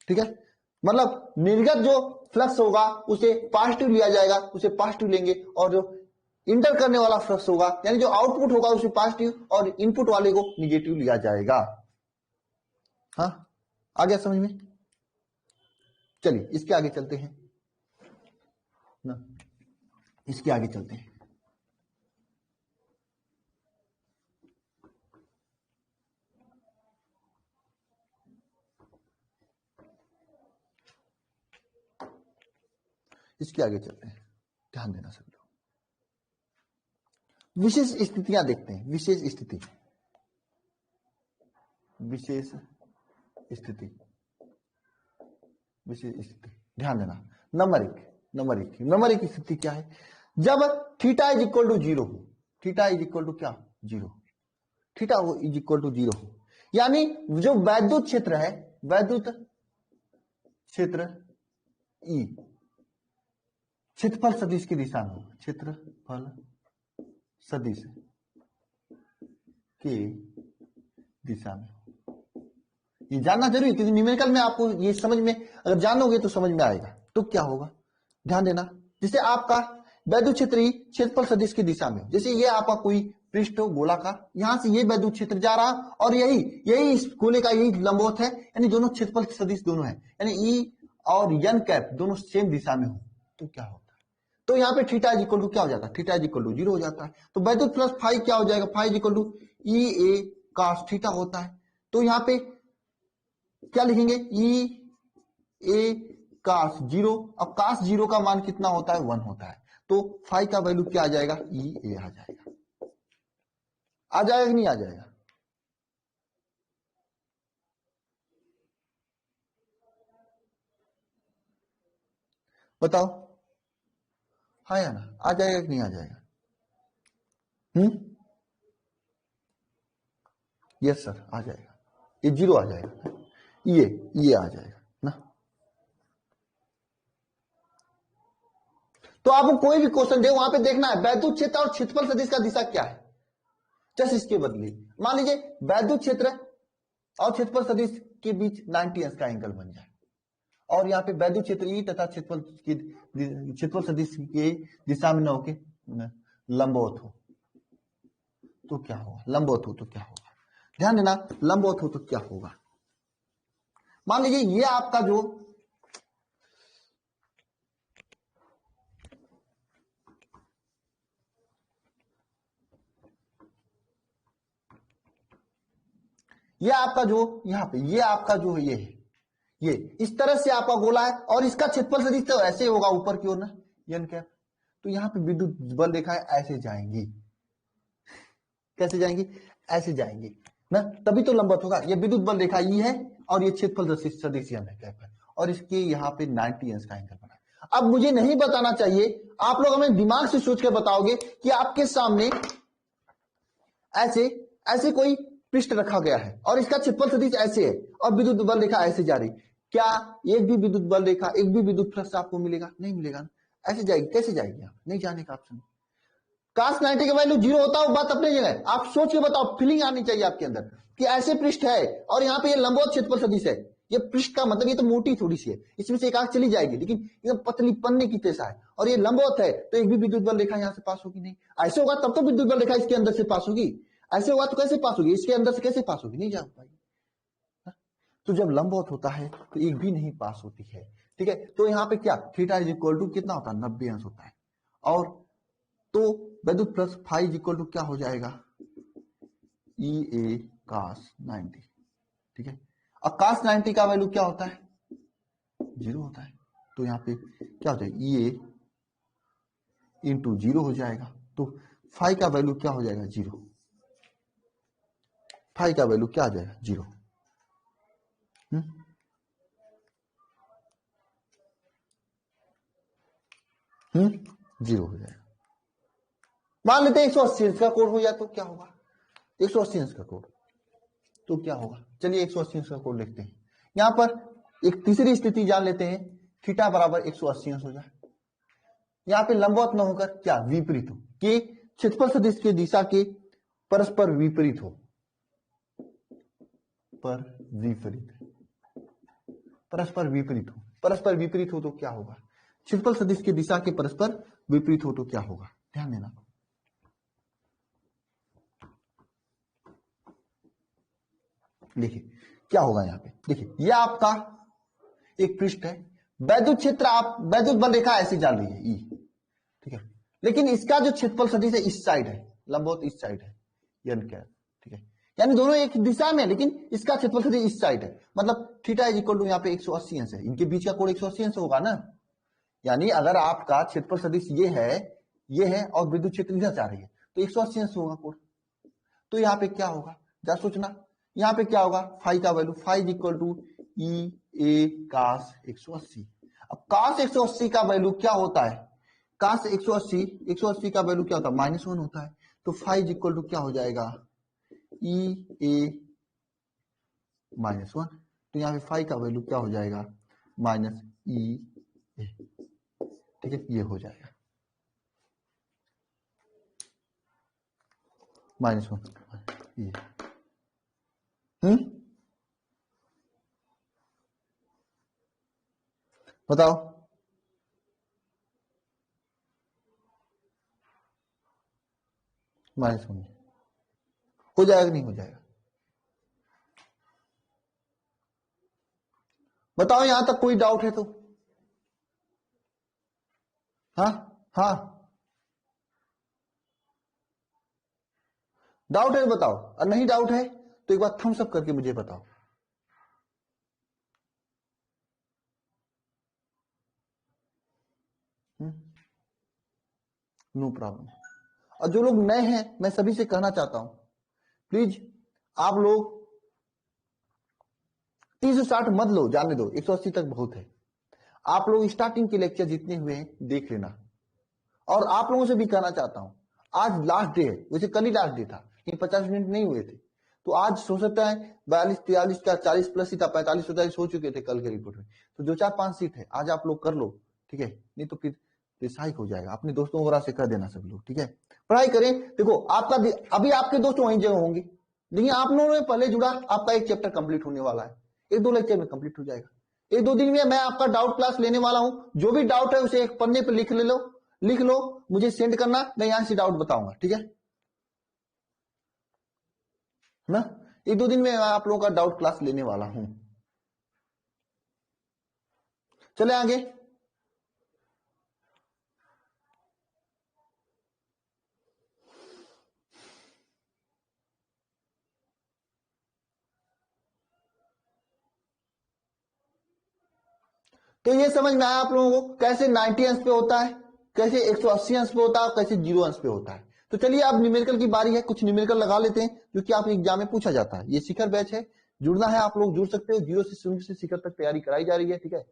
ठीक है, मतलब निर्गत जो फ्लक्स होगा उसे पॉजिटिव लिया जाएगा, उसे पॉजिटिव लेंगे, और जो इंटर करने वाला फ्लक्स होगा यानी जो आउटपुट होगा उसे पॉजिटिव और इनपुट वाले को निगेटिव लिया जाएगा। हाँ, आ गया समझ में? चलिए इसके आगे चलते हैं ना, इसके आगे चलते हैं। इसके आगे चलते हैं, ध्यान देना सब लोग। विशेष स्थितियां देखते हैं, विशेष स्थिति ध्यान देना। नंबर एक स्थिति क्या है? जब theta is equal to zero हो, थीटा इज इक्वल टू क्या? Zero, theta is equal to zero हो, यानी जो वैद्युत क्षेत्र है, वैद्युत क्षेत्र ई क्षेत्रफल सदिश की दिशा में, क्षेत्रफल सदिश के दिशा में। ये जानना जरूरी है क्योंकि न्यूमेरिकल में आपको ये समझ में, अगर जानोगे तो समझ में आएगा। तो क्या होगा, ध्यान देना। जैसे आपका वैद्युत क्षेत्र क्षेत्रफल सदिश की दिशा में, जैसे ये आपका कोई पृष्ठ हो गोला का, यहां से ये वैद्युत क्षेत्र जा रहा और यही इस गोले का यही लंबवत है, यानी दोनों क्षेत्रफल सदिश दोनों है, यानी ई और एन कैप दोनों सेम दिशा में हो, तो क्या होता है? तो यहाँ पे थीटा इज इक्वल टू क्या हो जाता है? Theta is equal to zero हो जाता है। तो वैद्युत प्लस फाइव क्या हो जाएगा? Phi is equal to E A cos theta होता है। तो यहाँ पे क्या लिखेंगे? E A cos zero. अब कास जीरो का मान कितना होता है? 1 होता है। तो फाइव का वैल्यू क्या आ जाएगा? ई ए आ जाएगा। आ जाएगा कि नहीं आ जाएगा? बताओ, हाँ या ना? आ जाएगा कि नहीं आ जाएगा? यस सर, आ जाएगा। ये जीरो आ जाएगा, ये आ जाएगा ना। तो आपको कोई भी क्वेश्चन दे वहां पे देखना है वैद्युत क्षेत्र और क्षेत्रफल सदिश का दिशा क्या है, जस्ट इसके बदले मान लीजिए वैद्युत क्षेत्र और क्षेत्रफल सदिश के बीच 90 अंश का एंगल बन जाए, और यहाँ पे वैद्युत क्षेत्र ई तथा क्षेत्रफल सदिश के दिशा में न होके लंबवत हो, तो क्या होगा? लंबवत हो तो क्या होगा? ध्यान देना, लंबवत हो तो क्या होगा? मान लीजिए ये आपका जो यहाँ पे ये आपका जो है ये इस तरह से आपका गोला है, और इसका क्षेत्रफल सदिश तो ऐसे होगा ऊपर की ओर ना, एन कैप। तो यहाँ पे विद्युत बल रेखा है, ऐसे जाएंगी। कैसे जाएंगी? ऐसे जाएंगी ना, तभी तो लंबवत होगा। ये विद्युत बल रेखा ई है और ये क्षेत्रफल सदिश एन कैप है, और इसके यहाँ पे 90 अंश का एंगल बना है। अब मुझे नहीं बताना चाहिए, आप लोग हमें दिमाग से सोच कर बताओगे कि आपके सामने ऐसे कोई पृष्ठ रखा गया है और इसका क्षेत्रफल सदिश ऐसे है और विद्युत बल रेखा ऐसे जा रही, क्या एक भी विद्युत बल रेखा, एक भी विद्युत फ्लक्स आपको मिलेगा? नहीं मिलेगा। ऐसे जाएगी, कैसे जाएगी? आप नहीं जाने का ऑप्शन। cos 90 का वैल्यू 0 होता है, वो बात अपनी जगह है। आप सोच के बताओ, फीलिंग आनी चाहिए आपके अंदर कि ऐसे पृष्ठ है और यहाँ पे ये लंबवत क्षेत्रफल सदिश है। ये पृष्ठ का मतलब ये तो मोटी थोड़ी सी है, इसमें से एक आंख चली जाएगी, लेकिन एकदम पतली पन्ने की जैसा है, और ये लंबवत है, तो एक भी विद्युत बल रेखा यहाँ से पास होगी नहीं। ऐसे होगा तब तो विद्युत बल रेखा इसके अंदर से पास होगी, ऐसे होगा तो कैसे पास होगी? इसके अंदर से कैसे पास होगी? नहीं जा पाएगी। तो जब लंबवत होता है तो एक भी नहीं पास होती है, ठीक है। तो यहाँ पे क्या थीटा इज इक्वल टू कितना होता है? 90 अंश होता है। और तो वैद्युत plus phi is equal to क्या हो जाएगा? ई ए cos 90, ठीक है। अब cos 90 का वैल्यू क्या होता है? 0 होता है। तो यहाँ पे क्या हो जाएगा? ई ए इंटू 0 हो जाएगा। तो फाई का वैल्यू क्या हो जाएगा? 0। फाई का वैल्यू क्या आ जाएगा? 0। 0 हो जाएगा। मान लेते हैं 180 अंश का कोण हो जाए तो क्या होगा? 180 अंश का कोण तो क्या होगा? चलिए 180 अंश का कोण लिखते हैं। यहां पर एक तीसरी स्थिति जान लेते हैं, थीटा बराबर 180 अंश हो जाए। यहाँ पे लंबवत न होकर क्या विपरीत हो, कि क्षेत्रफल सदिश की दिशा के परस्पर विपरीत हो, पर विपरीत, परस्पर विपरीत हो। परस्पर विपरीत हो तो क्या होगा? क्षेत्रफल सदिश की दिशा के परस्पर विपरीत हो तो क्या होगा? ध्यान देना। देखिए क्या होगा यहाँ पे, देखिए यह आपका एक पृष्ठ है, वैद्युत क्षेत्र आप वैद्युत बल रेखा ऐसी जान रही है ई, ठीक है। लेकिन इसका जो क्षेत्रफल सदिश है इस साइड है, लंबवत इस साइड है, यन क्या, ठीक है। यानी दोनों एक दिशा में, लेकिन इसका क्षेत्रफल सदिश इस साइड है, मतलब थीटा इज इक्वल टू यहाँ पे 180 अंश है, इनके बीच का कोण 180 अंश होगा ना। यानी अगर आपका क्षेत्रफल सदिश ये है और विद्युत क्षेत्र इधर जा रही है, तो 180 अंश होगा कोण। तो यहाँ पे क्या होगा जरा सोचना, यहाँ पे क्या होगा? फाई का value, phi is equal to E A cos 180। अब cos 180 का वैल्यू क्या होता है? cos 180 का वैल्यू क्या होता है? -1 होता है। तो फाई इज इक्वल टू क्या हो जाएगा? ई ए -1। तो यहाँ पे फाई का वैल्यू क्या हो जाएगा? माइनस ई ए, ठीक है, ये हो जाएगा -1 ये। बताओ। -1 हो जाएगा नहीं हो जाएगा? बताओ यहां तक कोई डाउट है तो? हाँ हाँ, डाउट है तो बताओ, और नहीं डाउट है तो एक बार थम्स अप करके मुझे बताओ। No problem. और जो लोग नए हैं मैं सभी से कहना चाहता हूं, प्लीज आप लोग 360 मत लो, जाने दो, 180 तक बहुत है। आप लोग स्टार्टिंग के लेक्चर जितने हुए हैं देख लेना। और आप लोगों से भी कहना चाहता हूं, आज लास्ट डे है, वैसे कल ही लास्ट डे था, लेकिन 50 मिनट नहीं हुए थे, तो आज हो सकता है 42 43 का 40 प्लस ही था, 45 45 हो चुके थे कल के रिपोर्ट में। तो 2 4 5 सीट है, आज आप लोग कर लो, ठीक है। नहीं तो फिर डिसाइड हो जाएगा। अपने दोस्तों वगैरह से कर देना सब लोग, ठीक है। पढ़ाई करें। देखो आपका अभी आपके दोस्त वहीं जगह होंगे, लेकिन आप लोगों ने पहले जुड़ा, आपका एक चैप्टर कंप्लीट होने वाला है, 1 2 लेक्चर में कंप्लीट हो जाएगा। 1 2 दिन में मैं आपका डाउट क्लास लेने वाला हूं। जो भी डाउट है उसे एक पन्ने पे लिख लो, मुझे सेंड करना, मैं यहां से डाउट बताऊंगा, ठीक है ना। 1 2 दिन में आप लोगों का डाउट क्लास लेने वाला हूं। चले आगे। तो ये समझ में आया आप लोगों को कैसे 90 अंश पे होता है, कैसे 180 अंश पे होता है, और कैसे 0 अंश पे होता है। तो चलिए अब न्यूमेरिकल की बारी है, कुछ न्यूमेरिकल लगा लेते हैं जो कि आप एग्जाम में पूछा जाता है। ये शिखर बैच है, जुड़ना है आप लोग जुड़ सकते हो, 0 से शुरू से शिखर तक तैयारी कराई जा रही है, ठीक है।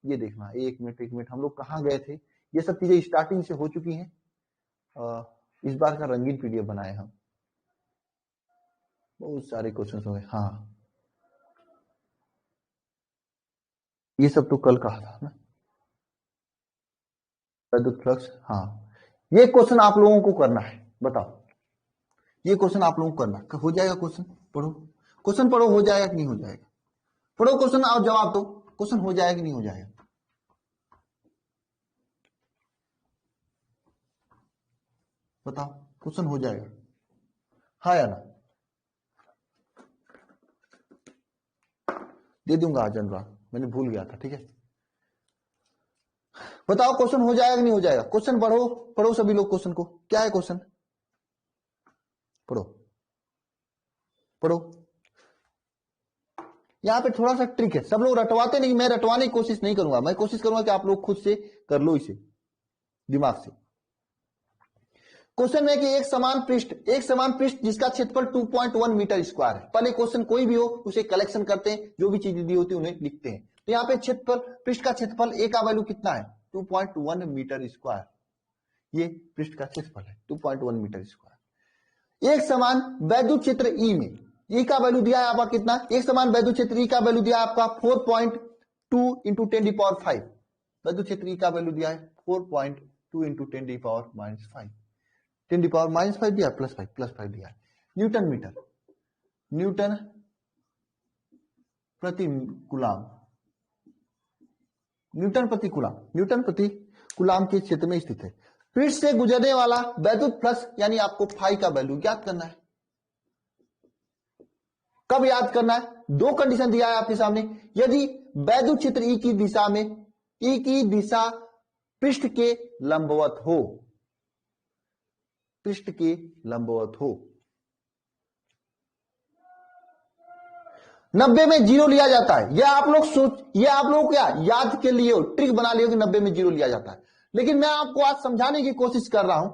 ये देखना, 1 मिनट हम लोग कहाँ गए थे, ये सब चीजें स्टार्टिंग से हो चुकी हैं। इस बार का रंगीन पीडीएफ बनाए हम, बहुत सारे क्वेश्चन हो गए। हाँ ये सब तो कल कहा था ना। वैद्युत फ्लक्स, हाँ ये क्वेश्चन आप लोगों को करना है, बताओ ये क्वेश्चन आप लोगों को करना हो जाएगा। क्वेश्चन पढ़ो, क्वेश्चन पढ़ो, हो जाएगा कि नहीं हो जाएगा, पढ़ो क्वेश्चन और जवाब दो, क्वेश्चन हो जाएगा कि नहीं हो जाएगा। बताओ क्वेश्चन हो जाएगा, हाँ या ना? दे दूंगा आज अनुराग, मैंने भूल गया था, ठीक है। बताओ क्वेश्चन हो जाएगा कि नहीं हो जाएगा। क्वेश्चन पढ़ो, पढ़ो सभी लोग क्वेश्चन को, क्या है क्वेश्चन, पढ़ो पढ़ो। यहां पे थोड़ा सा ट्रिक है, सब लोग रटवाते नहीं, मैं रटवाने की कोशिश नहीं करूंगा, मैं कोशिश करूंगा कि आप लोग खुद से कर लो इसे दिमाग से। क्वेश्चन में कि एक समान पृष्ठ जिसका क्षेत्रफल 2.1 मीटर स्क्वायर है। पहले क्वेश्चन कोई भी हो उसे कलेक्शन करते हैं, जो भी चीजें दी होती है उन्हें लिखते हैं। तो यहाँ पे क्षेत्रफल, पृष्ठ का क्षेत्रफल ए का वैल्यू कितना है, 2.1 मीटर स्क्वायर, ये पृष्ठ का क्षेत्रफल है 2.1 मीटर स्क्वायर। एक समान वैद्युत क्षेत्र ई में, ई का वैल्यू दिया है आपका कितना, एक समान वैद्युत क्षेत्र ई का वैल्यू दिया है आपका 4.2 इंटू 10⁵ वैद्युत क्षेत्र ई का वैल्यू दिया है 4.2 इंटू 10⁻⁵ 10⁻⁵ दिया +5 दिया है। न्यूटन मीटर, न्यूटन प्रति कूलाम, न्यूटन प्रति कूलाम, न्यूटन प्रति कूलाम के क्षेत्र में स्थित है। पृष्ठ से गुजरने वाला वैद्युत फ्लक्स, यानी आपको फाई का वैल्यू याद करना है। कब याद करना है, दो कंडीशन दिया है आपके सामने, यदि वैद्युत क्षेत्र ई की दिशा में, ई की दिशा पृष्ठ के लंबवत हो, पृष्ठ के लंबवत हो। 90 में 0 लिया जाता है, यह आप लोग यह आप लोग क्या याद के लिए ट्रिक बना लियो कि 90 में 0 लिया जाता है, लेकिन मैं आपको आज समझाने की कोशिश कर रहा हूं।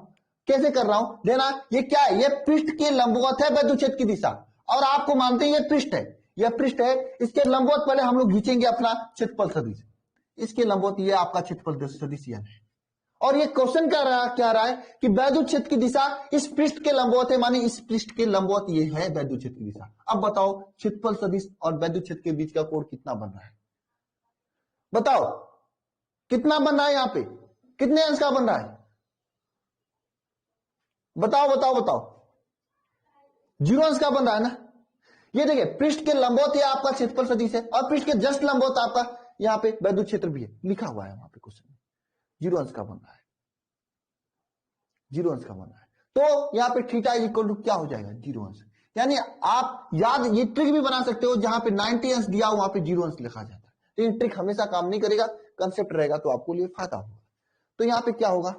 कैसे कर रहा हूं, देना, ये क्या है, यह पृष्ठ के लंबवत है वैद्युत क्षेत्र की दिशा, और आपको मानते हैं यह पृष्ठ है, यह पृष्ठ है, इसके लंबवत पहले हम लोग खींचेंगे अपना क्षेत्रफल सदिश, इसके लंबवत ये आपका क्षेत्रफल सदिश है। और ये क्वेश्चन क्या रहा है कि वैद्युत क्षेत्र की दिशा इस पृष्ठ के लंबवत है, माने इस पृष्ठ के लंबवत ये है वैद्युत क्षेत्र की दिशा। अब बताओ क्षेत्रफल सदिश और वैद्युत क्षेत्र के बीच का कोण कितना बन रहा है, बताओ कितना बन रहा है, यहां पे कितने अंश का बन रहा है, बताओ बताओ बताओ, 0 अंश का बन रहा है ना। ये देखिए पृष्ठ के लंबवत ये आपका क्षेत्रफल सदिश है, और पृष्ठ के जस्ट लंबवत आपका यहाँ पे वैद्युत क्षेत्र भी है, लिखा हुआ है वहां पे क्वेश्चन में, 0 अंश का बन रहा है, 0 अंश का बन रहा है। तो यहाँ पे थीटा इज इक्वल टू क्या हो जाएगा, 0 अंश। यानी आप याद ये ट्रिक भी बना सकते हो, जहां पे 90 अंश दिया हो वहां पे 0 अंश लिखा जाता है, लेकिन ट्रिक हमेशा काम नहीं करेगा, कंसेप्ट रहेगा तो आपको लिए फायदा होगा। तो यहाँ पे क्या होगा,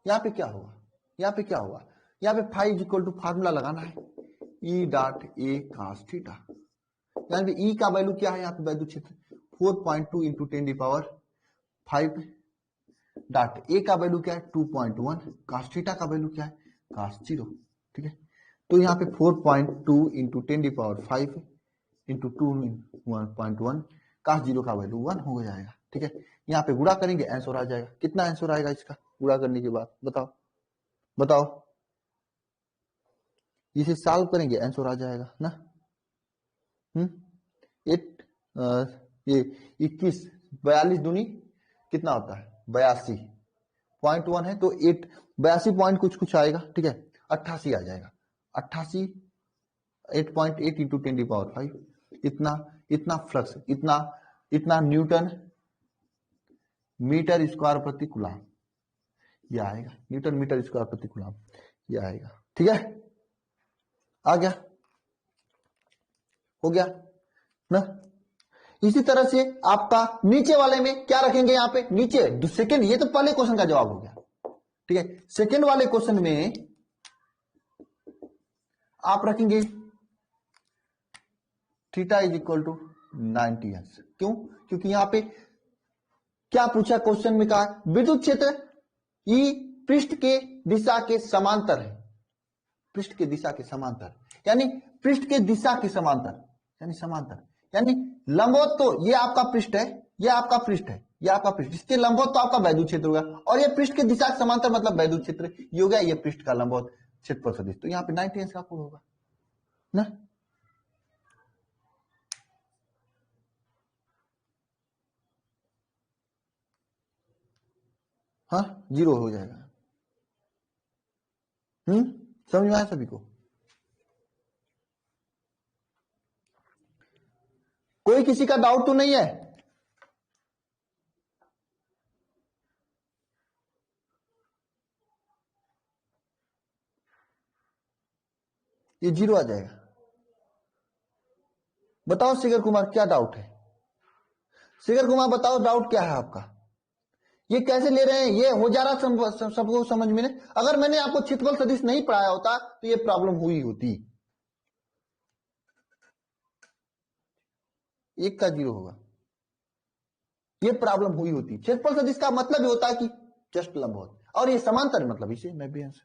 यहाँ पे क्या होगा, यहाँ पे क्या होगा, यहाँ पे phi is equal to formula लगाना है, E dot A cos theta, यानी ई का वैल्यू क्या है यहाँ पे वैद्युत क्षेत्र 4.2 इंटू 10⁵ डॉट ए का वैल्यू क्या है 2.1, cos थीटा का वैल्यू क्या है cos 0, ठीक है। तो यहाँ पे 4.2 इंटू 10⁵ इंटू 2.1 cos 0 का वैल्यू 1 हो जाएगा, ठीक है। यहाँ पे गुणा करेंगे आंसर आ जाएगा, कितना आंसर आएगा इसका गुणा करने के बाद, बताओ बताओ, इसे सॉल्व करेंगे आंसर आ जाएगा ना। ये 21 42 दूनी कितना होता है 82.1 है, तो 82 पॉइंट कुछ आएगा, ठीक है, 88 आ जाएगा, 88 8.8 इंटू 10⁵ इतना फ्लक्स, इतना न्यूटन मीटर स्क्वायर प्रति कूलाम, यह आएगा, न्यूटन मीटर स्क्वायर प्रति कूलाम यह आएगा, ठीक है। आ गया, हो गया ना। इसी तरह से आपका नीचे वाले में क्या रखेंगे, यहाँ पे नीचे सेकंड, ये तो पहले क्वेश्चन का जवाब हो गया, ठीक है। सेकंड वाले क्वेश्चन में आप रखेंगे थीटा इज इक्वल टू 90 अंश, क्यों, क्योंकि यहां पे क्या पूछा क्वेश्चन में, कहा विद्युत क्षेत्र ई पृष्ठ के दिशा के समांतर है, पृष्ठ के दिशा के समांतर, यानी पृष्ठ के दिशा के समांतर, यानी समांतर, यानी लंबवत, तो ये आपका पृष्ठ है, ये आपका पृष्ठ है, ये आपका पृष्ठ, इसके लंबवत तो आपका वैद्युत क्षेत्र होगा, और ये पृष्ठ के दिशा के समांतर मतलब वैद्युत क्षेत्र, ये हो गया ये पृष्ठ का लंबवत क्षेत्रफल सदिश, तो यहाँ पे 90 अंश का कोण होगा ना। हाँ, जीरो हो जाएगा। समझ में आया सभी को? कोई किसी का डाउट तो नहीं है? ये जीरो आ जाएगा। बताओ शिखर कुमार, क्या डाउट है? शिखर कुमार बताओ, डाउट क्या है आपका? ये कैसे ले रहे हैं? ये हो जा रहा सबको समझ में नहीं। अगर मैंने आपको क्षेत्रफल सदिश नहीं पढ़ाया होता तो ये प्रॉब्लम हुई होती। एक का जीरो होगा, ये प्रॉब्लम हुई होती। क्षेत्रफल सदिश का मतलब ये होता है कि जस्ट लंबवत, और ये समांतर मतलब इसे मैं भी आंसर।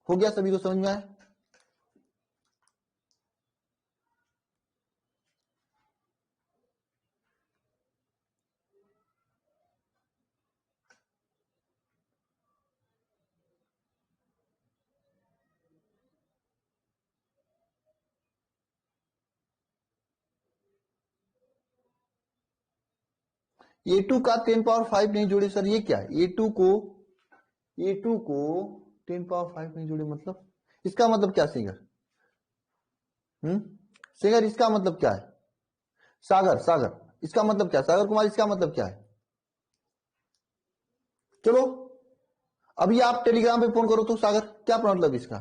हो गया, सभी को समझ में आया? A2 का 10 पावर 5 नहीं जोड़े सर, ये क्या है? A2 को 10 पावर 5 नहीं जोड़े मतलब इसका मतलब क्या सिंगर? सिंगर इसका मतलब क्या है? सागर, सागर इसका मतलब क्या? सागर कुमार इसका मतलब क्या है? चलो अभी आप टेलीग्राम पे फोन करो तो, सागर क्या मतलब इसका,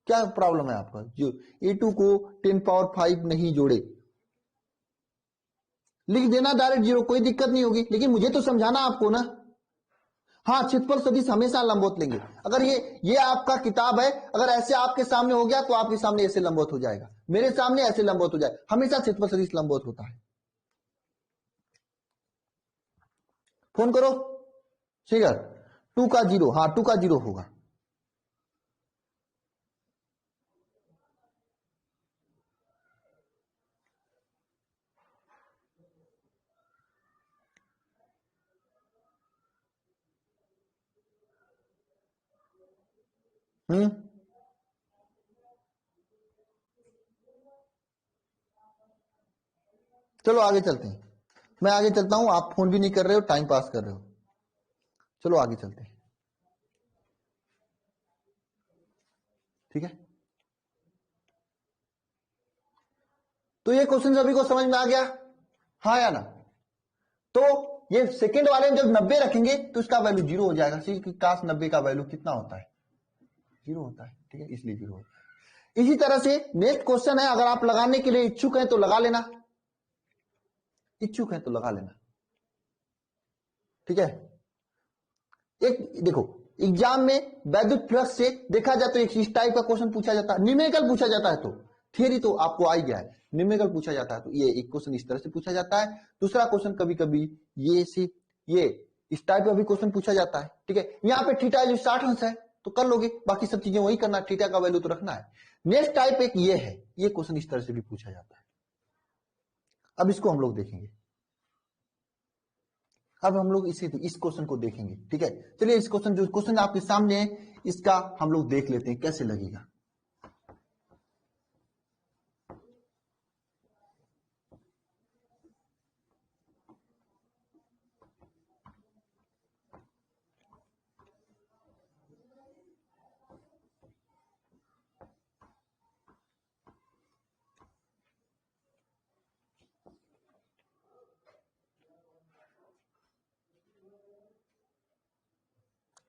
क्या प्रॉब्लम है आपका? जो A2 को 10 पावर 5 नहीं जोड़े, लिख देना डायरेक्ट जीरो, कोई दिक्कत नहीं होगी, लेकिन मुझे तो समझाना आपको ना। हाँ, क्षेत्रफल सदिश हमेशा लंबवत लेंगे। अगर ये आपका किताब है, अगर ऐसे आपके सामने हो गया तो आपके सामने ऐसे लंबवत हो जाएगा, मेरे सामने ऐसे लंबवत हो जाए, हमेशा क्षेत्रफल सदिश लंबवत होता है। फोन करो शिखर, 2 का जीरो, हाँ 2 का जीरो होगा। हम्म चलो आगे चलते हैं, मैं आगे चलता हूं, आप फोन भी नहीं कर रहे हो, टाइम पास कर रहे हो। चलो आगे चलते हैं, ठीक है? तो ये क्वेश्चन सभी को समझ में आ गया, हाँ या ना? तो ये सेकंड वाले में जब 90 रखेंगे तो इसका वैल्यू जीरो हो जाएगा। काश 90 का वैल्यू कितना होता है? जीरो होता है, ठीक है, इसलिए जीरो होता है। इसी तरह से नेक्स्ट क्वेश्चन है, अगर आप लगाने के लिए इच्छुक हैं तो लगा लेना, इच्छुक है तो लगा लेना, ठीक है? एक देखो, एग्जाम में वैद्युत फ्लक्स से देखा जाए तो एक इस टाइप का क्वेश्चन पूछा जाता है, न्यूमेरिकल पूछा जाता है तो थियरी तो आपको आ ही गया है, न्यूमेरिकल पूछा जाता है तो ये एक क्वेश्चन इस तरह से पूछा जाता है। दूसरा क्वेश्चन कभी कभी ये इस टाइप का भी क्वेश्चन पूछा जाता है, ठीक है? यहाँ पे थीटा 60 अंश है तो कर लोगे, बाकी सब चीजें वही करना, थीटा का वैल्यू तो रखना है। नेक्स्ट टाइप एक ये है, ये क्वेश्चन इस तरह से भी पूछा जाता है। अब इसको हम लोग देखेंगे, अब हम लोग इस क्वेश्चन को देखेंगे, ठीक है? चलिए इस क्वेश्चन, जो क्वेश्चन आपके सामने है इसका हम लोग देख लेते हैं कैसे लगेगा।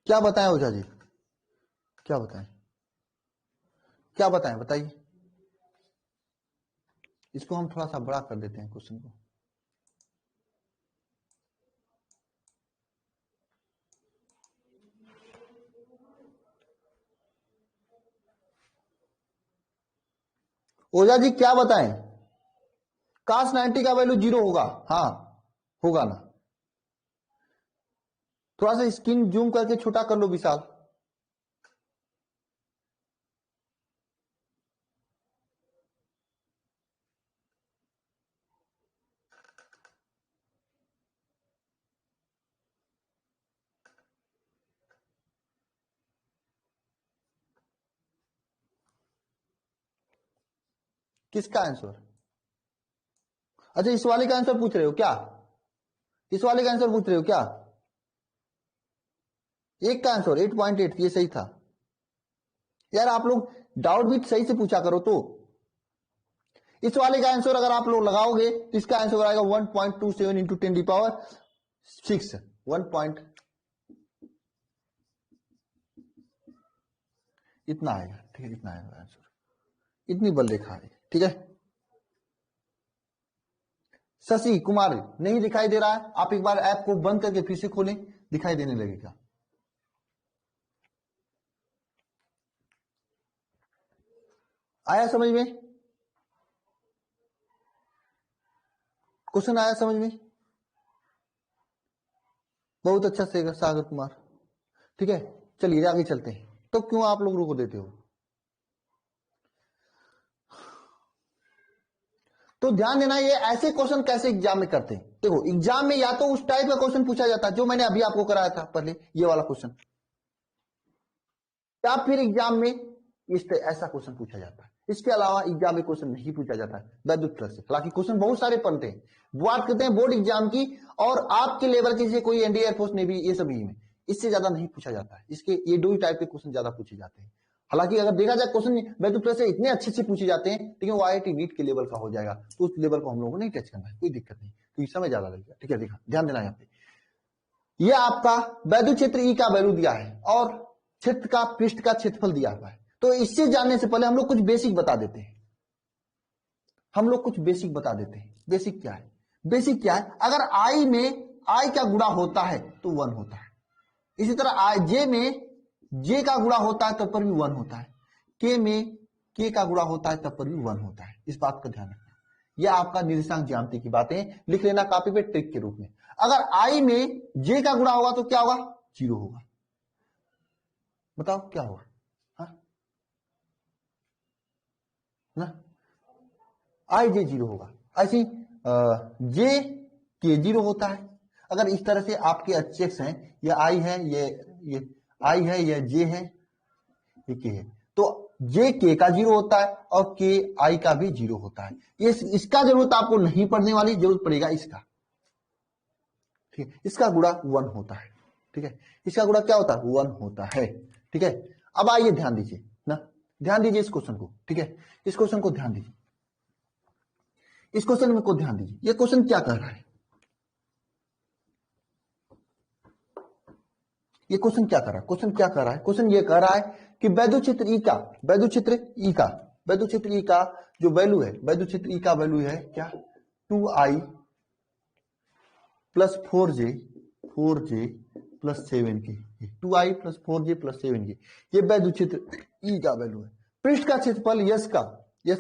क्या बताएं ओझा जी, क्या बताएं, क्या बताएं बताइए। इसको हम थोड़ा सा बड़ा कर देते हैं क्वेश्चन को। ओझा जी क्या बताएं? काश 90 का वैल्यू जीरो होगा, हाँ होगा ना? थोड़ा सा स्क्रीन जूम करके छोटा कर लो विशाल। किसका आंसर? अच्छा, इस वाले का आंसर पूछ रहे हो क्या? इस वाले का आंसर पूछ रहे हो क्या? एक का आंसर 8.8, ये सही था यार। आप लोग डाउट भी सही से पूछा करो। तो इस वाले का आंसर अगर आप लोग लगाओगे तो इसका आंसर आएगा 1.27 इंटू 10⁶। 1 इतना आएगा, ठीक है, इतना आएगा आंसर, इतनी बल रेखा है, ठीक है। शशि कुमार नहीं दिखाई दे रहा है, आप एक बार ऐप को बंद करके फिर से खोलें, दिखाई देने लगेगा। आया समझ में? क्वेश्चन आया समझ में? बहुत अच्छा से सागर कुमार, ठीक है। चलिए आगे चलते हैं। तो क्यों आप लोग रोक देते हो? तो ध्यान देना, ये ऐसे क्वेश्चन कैसे एग्जाम में करते हैं। देखो एग्जाम में या तो उस टाइप का क्वेश्चन पूछा जाता है जो मैंने अभी आपको कराया था पहले, ये वाला क्वेश्चन, या फिर एग्जाम में ऐसा क्वेश्चन पूछा जाता है। इसके अलावा एग्जाम में क्वेश्चन नहीं पूछा जाता है वैद्युत तरह से। हालांकि क्वेश्चन बहुत सारे बनते हैं, बात करते हैं बोर्ड एग्जाम की और आपके लेवल की, जैसे कोई एनडीए एयरफोर्स नेवी, ये सभी में इससे ज्यादा नहीं पूछा जाता है। इसके ये दो ही टाइप के क्वेश्चन ज्यादा पूछे जाते हैं। हालांकि अगर देखा जाए क्वेश्चन वैद्युत तरह से इतने अच्छे से पूछे जाते हैं, लेकिन वो IIT नीट के लेवल का हो जाएगा, तो उस लेवल को हम लोगों को नहीं टच करना है, कोई दिक्कत नहीं, क्योंकि समय ज्यादा लगेगा, ठीक है। देखा, ध्यान देना यहाँ पे, ये आपका वैद्युत क्षेत्र ई का वैल्यू दिया है और क्षेत्र का पृष्ठ का क्षेत्रफल दिया हुआ है। तो इससे जानने से पहले हम लोग कुछ बेसिक बता देते हैं। बेसिक क्या है? बेसिक क्या है? अगर आई में आई का गुणा होता है तो 1 होता है। इसी तरह आई जे में जे का गुणा होता है तब पर भी 1 होता है। के में के का गुणा होता है तब पर भी 1 होता है। इस बात का ध्यान रखना। यह आपका निर्देशांक ज्यामिति की बातें, लिख लेना कॉपी पे ट्रिक के रूप में। अगर आई में जे का गुणा होगा तो क्या होगा? 0 होगा। बताओ क्या होगा? हाँ ना, आई जे 0 होगा। ऐसी जे के 0 होता है। अगर इस तरह से आपके एचएक्स हैं, ये आई है, ये आई है, ये जे है, ये के है, तो जे के का 0 होता है और के आई का भी 0 होता है। ये इसका जरूरत आपको नहीं पड़ने वाली, जरूरत पड़ेगा इसका, ठीक है। इसका गुणा 1 होता है, ठीक है। इसका गुणा क्या होता है? 1 होता है, ठीक है। अब आइए ध्यान दीजिए ना, ध्यान दीजिए इस क्वेश्चन को, ठीक है। इस क्वेश्चन को ध्यान दीजिए, इस क्वेश्चन में को ध्यान दीजिए। ये क्वेश्चन क्या कह रहा है? ये क्वेश्चन क्या कर रहा है? क्वेश्चन ये कह रहा है कि वैद्युत क्षेत्र ई का, जो वैल्यू है, वैद्युत क्षेत्र ई का वैल्यू है क्या? 2i plus 4j plus 7k, 2i plus 4j plus 7k, ये वैद्युत क्षेत्र ई का वैल्यू है। पृष्ठ का क्षेत्रफल यश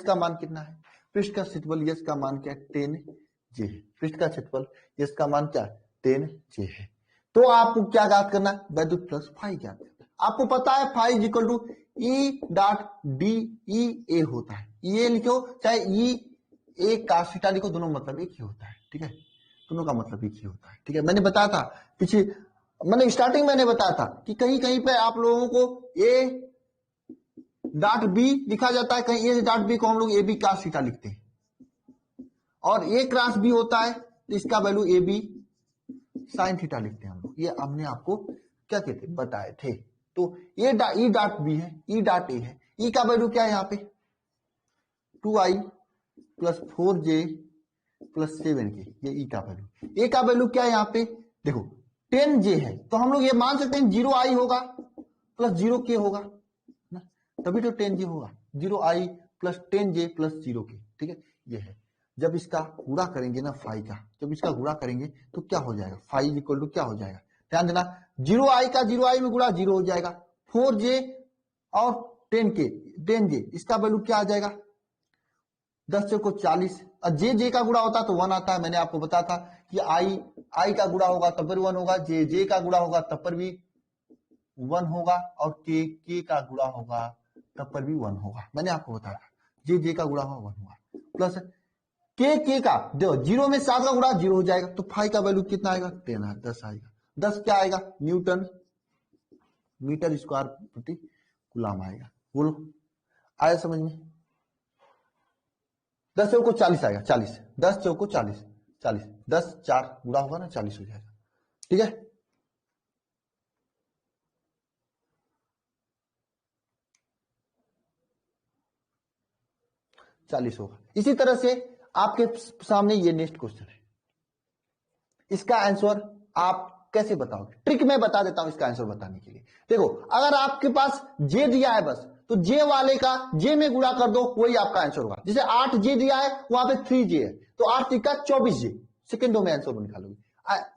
का मान कितना है? पृष्ठ का क्षेत्रफल यश का मान क्या है? 10j है। पृष्ठ का क्षेत्रफल यश का मान क्या है? 10j है। तो आपको क्या ज्ञात करना है? वैद्युत प्लस फाई ज्ञात करना है। आपको पता है phi is equal to E dot D E A होता है। ये लिखो चाहे ई ए का थीटा लिखो, दोनों मतलब एक ही होता है, ठीक है। दोनों का मतलब एक ही होता है, ठीक है। मैंने बताया था पीछे, मैंने स्टार्टिंग मैंने बताया था कि कहीं कहीं पे आप लोगों को ए डॉट बी लिखा जाता है, कहीं ए डॉट बी को हम लोग ए बी का थीटा लिखते हैं, और ए क्रॉस बी होता है तो इसका value A B sine theta लिखते हैं हम लोग। ये हमने आपको क्या कहते हैं बताए थे। तो ये ई डॉट बी है, ई डॉट ए है। ई का वैल्यू क्या है यहाँ पे? 2i plus 4j plus 7k, ये ई का वैल्यू। ए का वैल्यू क्या है यहाँ पे? देखो 10j है, तो हम लोग ये मान सकते हैं 0i होगा प्लस 0k होगा ना, तभी तो 10j होगा। 0i plus 10j plus 0k, ठीक है। ये है। जब इसका गुणा करेंगे ना फाई का, जब इसका गुणा करेंगे तो क्या हो जाएगा? फाई इक्वल टू क्या हो जाएगा? ध्यान देना, 0i का 0i में गुणा 0 हो जाएगा, 4j और 10j, इसका वैल्यू क्या आ जाएगा? 10 को 40, और जे का गुणा होता तो 1 आता है। मैंने आपको बताया था कि आई का गुणा होगा तब पर 1 होगा, जे का गुणा होगा तब पर भी 1 होगा, और के का गुणा होगा तब पर भी 1 होगा। मैंने आपको बताया था जे का गुणा होगा 1 होगा, प्लस के का 0 में 7 का गुणा 0 हो जाएगा, तो फाई का वैल्यू कितना आएगा? 10 आएगा। 10 क्या आएगा? न्यूटन मीटर स्क्वायर प्रति कूलम आएगा। बोलो आया समझ में? 10 चौको 40 आएगा, 40, 10 चौको 40, 40, 10 4 गुणा होगा ना 40 हो जाएगा, ठीक है। चालीस होगा। इसी तरह से आपके सामने ये नेक्स्ट क्वेश्चन है, इसका आंसर आप कैसे बताओगे? ट्रिक मैं बता देता हूं इसका आंसर बताने के लिए। देखो, अगर आपके पास जे दिया है बस, तो जे वाले का जे में गुणा कर दो, वही आपका आंसर होगा। जैसे 8 जे दिया है, वहां पे 3 जे है, तो 8 तिक्का 24 जे, सेकेंडों में आंसर निकालोगे।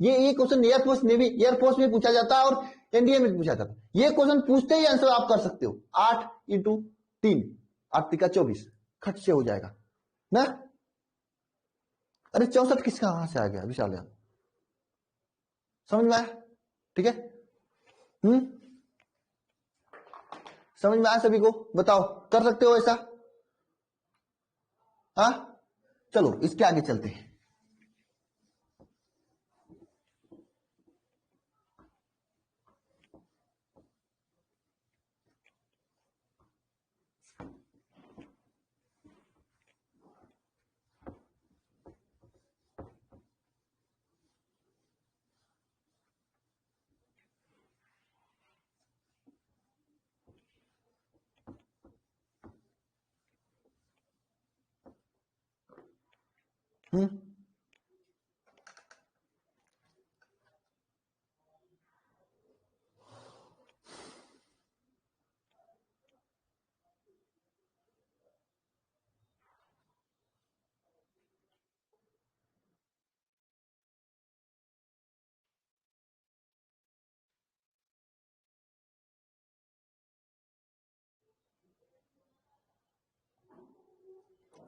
ये क्वेश्चन एयरफोर्स नेवी एयरफोर्स में पूछा जाता है और एनडीए में पूछा जाता है। ये क्वेश्चन पूछते ही आंसर आप कर सकते हो। 8 इंटू 3, 8 तिक्का 24, खट से हो जाएगा ना। अरे 64 किसका कहां से आ गया विशाल यार, समझ में आया? ठीक है, समझ में आया सभी को? बताओ, कर सकते हो ऐसा? हाँ, चलो इसके आगे चलते हैं।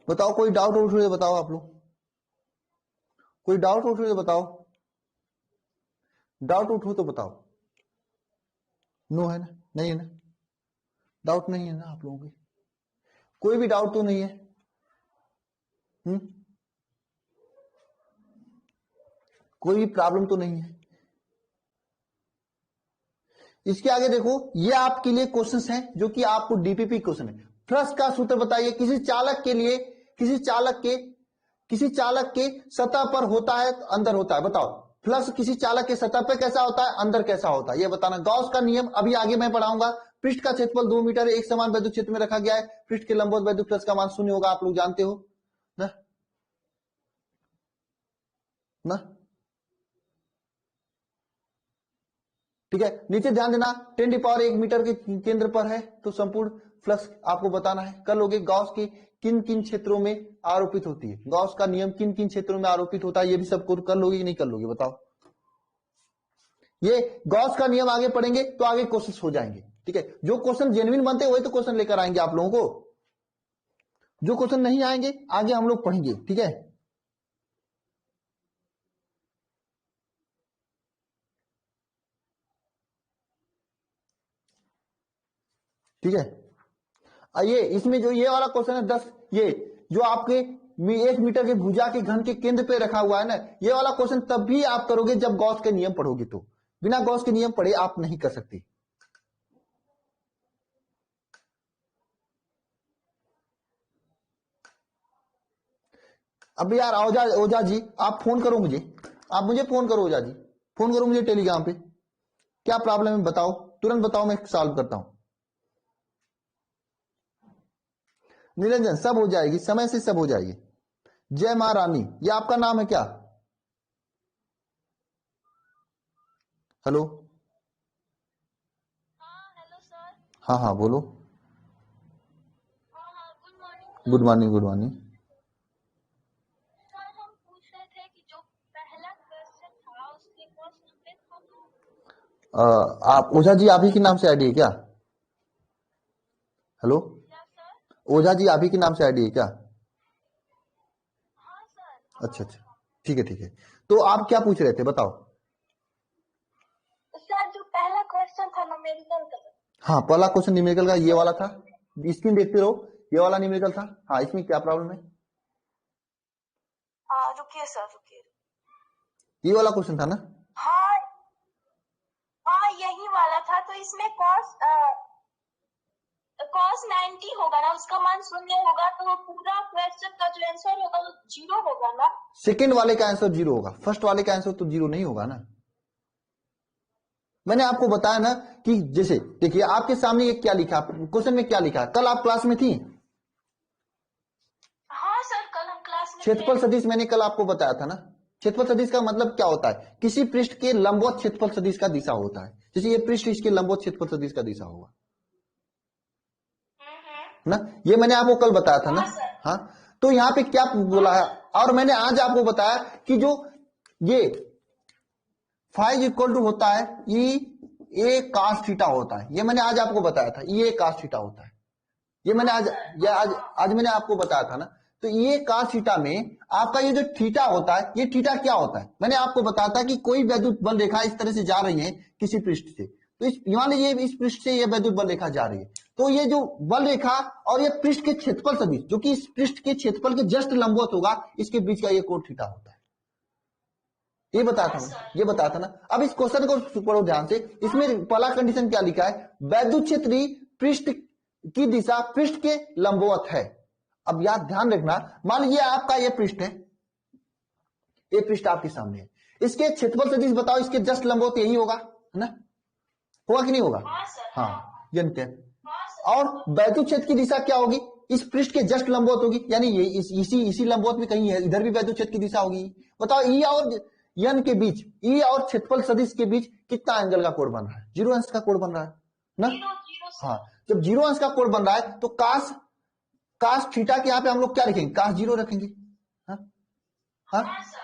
बताओ, कोई डाउट उठ रही है बताओ आप लोग, कोई डाउट उठ रही है बताओ, डाउट उठो तो बताओ। नो है ना? नहीं है ना? डाउट नहीं है ना आप लोगों की? कोई भी डाउट तो नहीं है? कोई भी प्रॉब्लम तो नहीं है? इसके आगे देखो, ये आपके लिए क्वेश्चंस हैं जो कि आपको डीपीपी क्वेश्चन है। फ्लक्स का सूत्र बताइए, किसी चालक के लिए, किसी चालक के सतह पर होता है अंदर होता है, बताओ फ्लक्स किसी चालक के सतह पर कैसा होता है, अंदर कैसा होता है, ये बताना। गॉस का नियम अभी आगे मैं पढ़ाऊंगा। पृष्ठ का क्षेत्रफल 2 मीटर है, एक समान वैद्युत क्षेत्र में रखा गया है, पृष्ठ के लंबवत वैद्युत फ्लक्स का मान 0 होगा, आप लोग जानते हो ना? ना, ठीक है। नीचे ध्यान देना, 10⁻1 मीटर के केंद्र पर है, तो संपूर्ण फ्लक्स आपको बताना है। कर लोगे, गॉस की किन किन क्षेत्रों में आरोपित होती है, गॉस का नियम किन किन क्षेत्रों में आरोपित होता है, ये भी सबको कर लोगे कि नहीं कर लोगे बताओ? ये गॉस का नियम आगे पढ़ेंगे तो आगे क्वेश्चन हो जाएंगे, ठीक है। जो क्वेश्चन जेन्युइन बनते हैं वही तो क्वेश्चन लेकर आएंगे आप लोगों को, जो क्वेश्चन नहीं आएंगे आगे हम लोग पढ़ेंगे, ठीक है। ठीक है, आइए इसमें जो ये वाला क्वेश्चन है 10, ये जो आपके 1 मीटर के भुजा के घन के केंद्र पे रखा हुआ है ना, ये वाला क्वेश्चन तब भी आप करोगे जब गॉस के नियम पढ़ोगे, तो बिना गॉस के नियम पढ़े आप नहीं कर सकते। अब यार ओझा जी आप फोन करो मुझे, आप मुझे फोन करो ओझा जी, फोन करो मुझे टेलीग्राम पे, क्या प्रॉब्लम है बताओ, तुरंत बताओ, मैं सॉल्व करता हूं। निरंजन सब हो जाएगी, समय से सब हो जाएगी। जय मां रानी, ये आपका नाम है क्या? हेलो, हाँ हाँ बोलो। Good morning, good morning. आप ओझा जी, आप ही के नाम से आईडी है क्या? हेलो, ओझा जी आप ही के नाम से आईडी है क्या? अच्छा अच्छा, ठीक है ठीक है। तो आप क्या पूछ रहे थे बताओ? सर जो पहला क्वेश्चन था न्यूमेरिकल का, हाँ पहला क्वेश्चन न्यूमेरिकल का ये वाला था, स्क्रीन देखते रहो, ये वाला न्यूमेरिकल था। हाँ इसमें क्या प्रॉब्लम है? रुकिए सर रुकिए। ये वाला क्वेश्चन था ना? हाँ हाँ यही वाला था। तो इसमें cos 90 होगा ना, उसका मान 0 होगा, तो पूरा क्वेश्चन का जो आंसर होगा वो 0 होगा ना। सेकंड वाले का आंसर 0 होगा, फर्स्ट वाले का आंसर तो 0 नहीं होगा ना। मैंने आपको बताया ना कि जैसे देखिए आपके सामने ये क्या लिखा, क्वेश्चन में क्या लिखा, कल आप क्लास में थी? हाँ सर, कल हम क्लास में क्षेत्रफल थे। सदिश मैंने कल आपको बताया था ना। क्षेत्रफल सदिश का मतलब क्या होता है, किसी पृष्ठ के लंबवत क्षेत्रफल सदिश का दिशा होता है। जैसे ये पृष्ठ, इसके लंबवत क्षेत्रफल सदिश का दिशा होगा ना, ये मैंने आपको कल बताया था ना। हाँ, तो यहाँ पे क्या बोला है, और मैंने आज आपको बताया कि जो ये फाइव इक्वल टू होता है ई ए कास थीटा होता है, ये मैंने आज आपको बताया था, ई ए कास थीटा होता है। ये मैंने आज मैंने आपको बताया था ना। तो ये कास थीटा में आपका ये जो थीटा होता है, ये थीटा क्या होता है, मैंने आपको बताया था कि कोई वैद्युत बल रेखा इस तरह से जा रही है किसी पृष्ठ से, तो इस मान लीजिए इस पृष्ठ से ये वैद्युत बल रेखा जा रही है, तो ये जो बल रेखा और ये पृष्ठ के क्षेत्रफल सदिश जो कि इस पृष्ठ के क्षेत्रफल के जस्ट लंबवत होगा, इसके बीच का ये कोण थीटा होता है। ये बताता हूं, ये बताता ना। अब इस क्वेश्चन को पढ़ो ध्यान से, इसमें पहला कंडीशन क्या लिखा है, वैद्युत क्षेत्री पृष्ठ की दिशा पृष्ठ के लंबवत है। अब याद ध्यान रखना, मान लीजिए आपका ये पृष्ठ है, ये पृष्ठ आपके सामने है, इसके क्षेत्रफल सदिश बताओ, इसके जस्ट लंबवत यही होगा, है ना, होगा कि नहीं होगा? हाँ, जनते हैं। और वैद्युत क्षेत्र की दिशा क्या होगी, इस पृष्ठ के जस्ट लंबवत होगी, यानी ये इसी लंबवत में कहीं है, इधर भी वैद्युत क्षेत्र की दिशा होगी। बताओ ई और यन के बीच, ई और क्षेत्रफल सदिश के बीच कितना एंगल का कोण बन रहा है, 0 अंश का कोण बन रहा है ना। हाँ, जब 0 अंश का कोण बन रहा है तो कास थीटा के यहाँ पे हम लोग क्या लिखेंगे, कास 0 रखेंगे। हाँ, हाँ,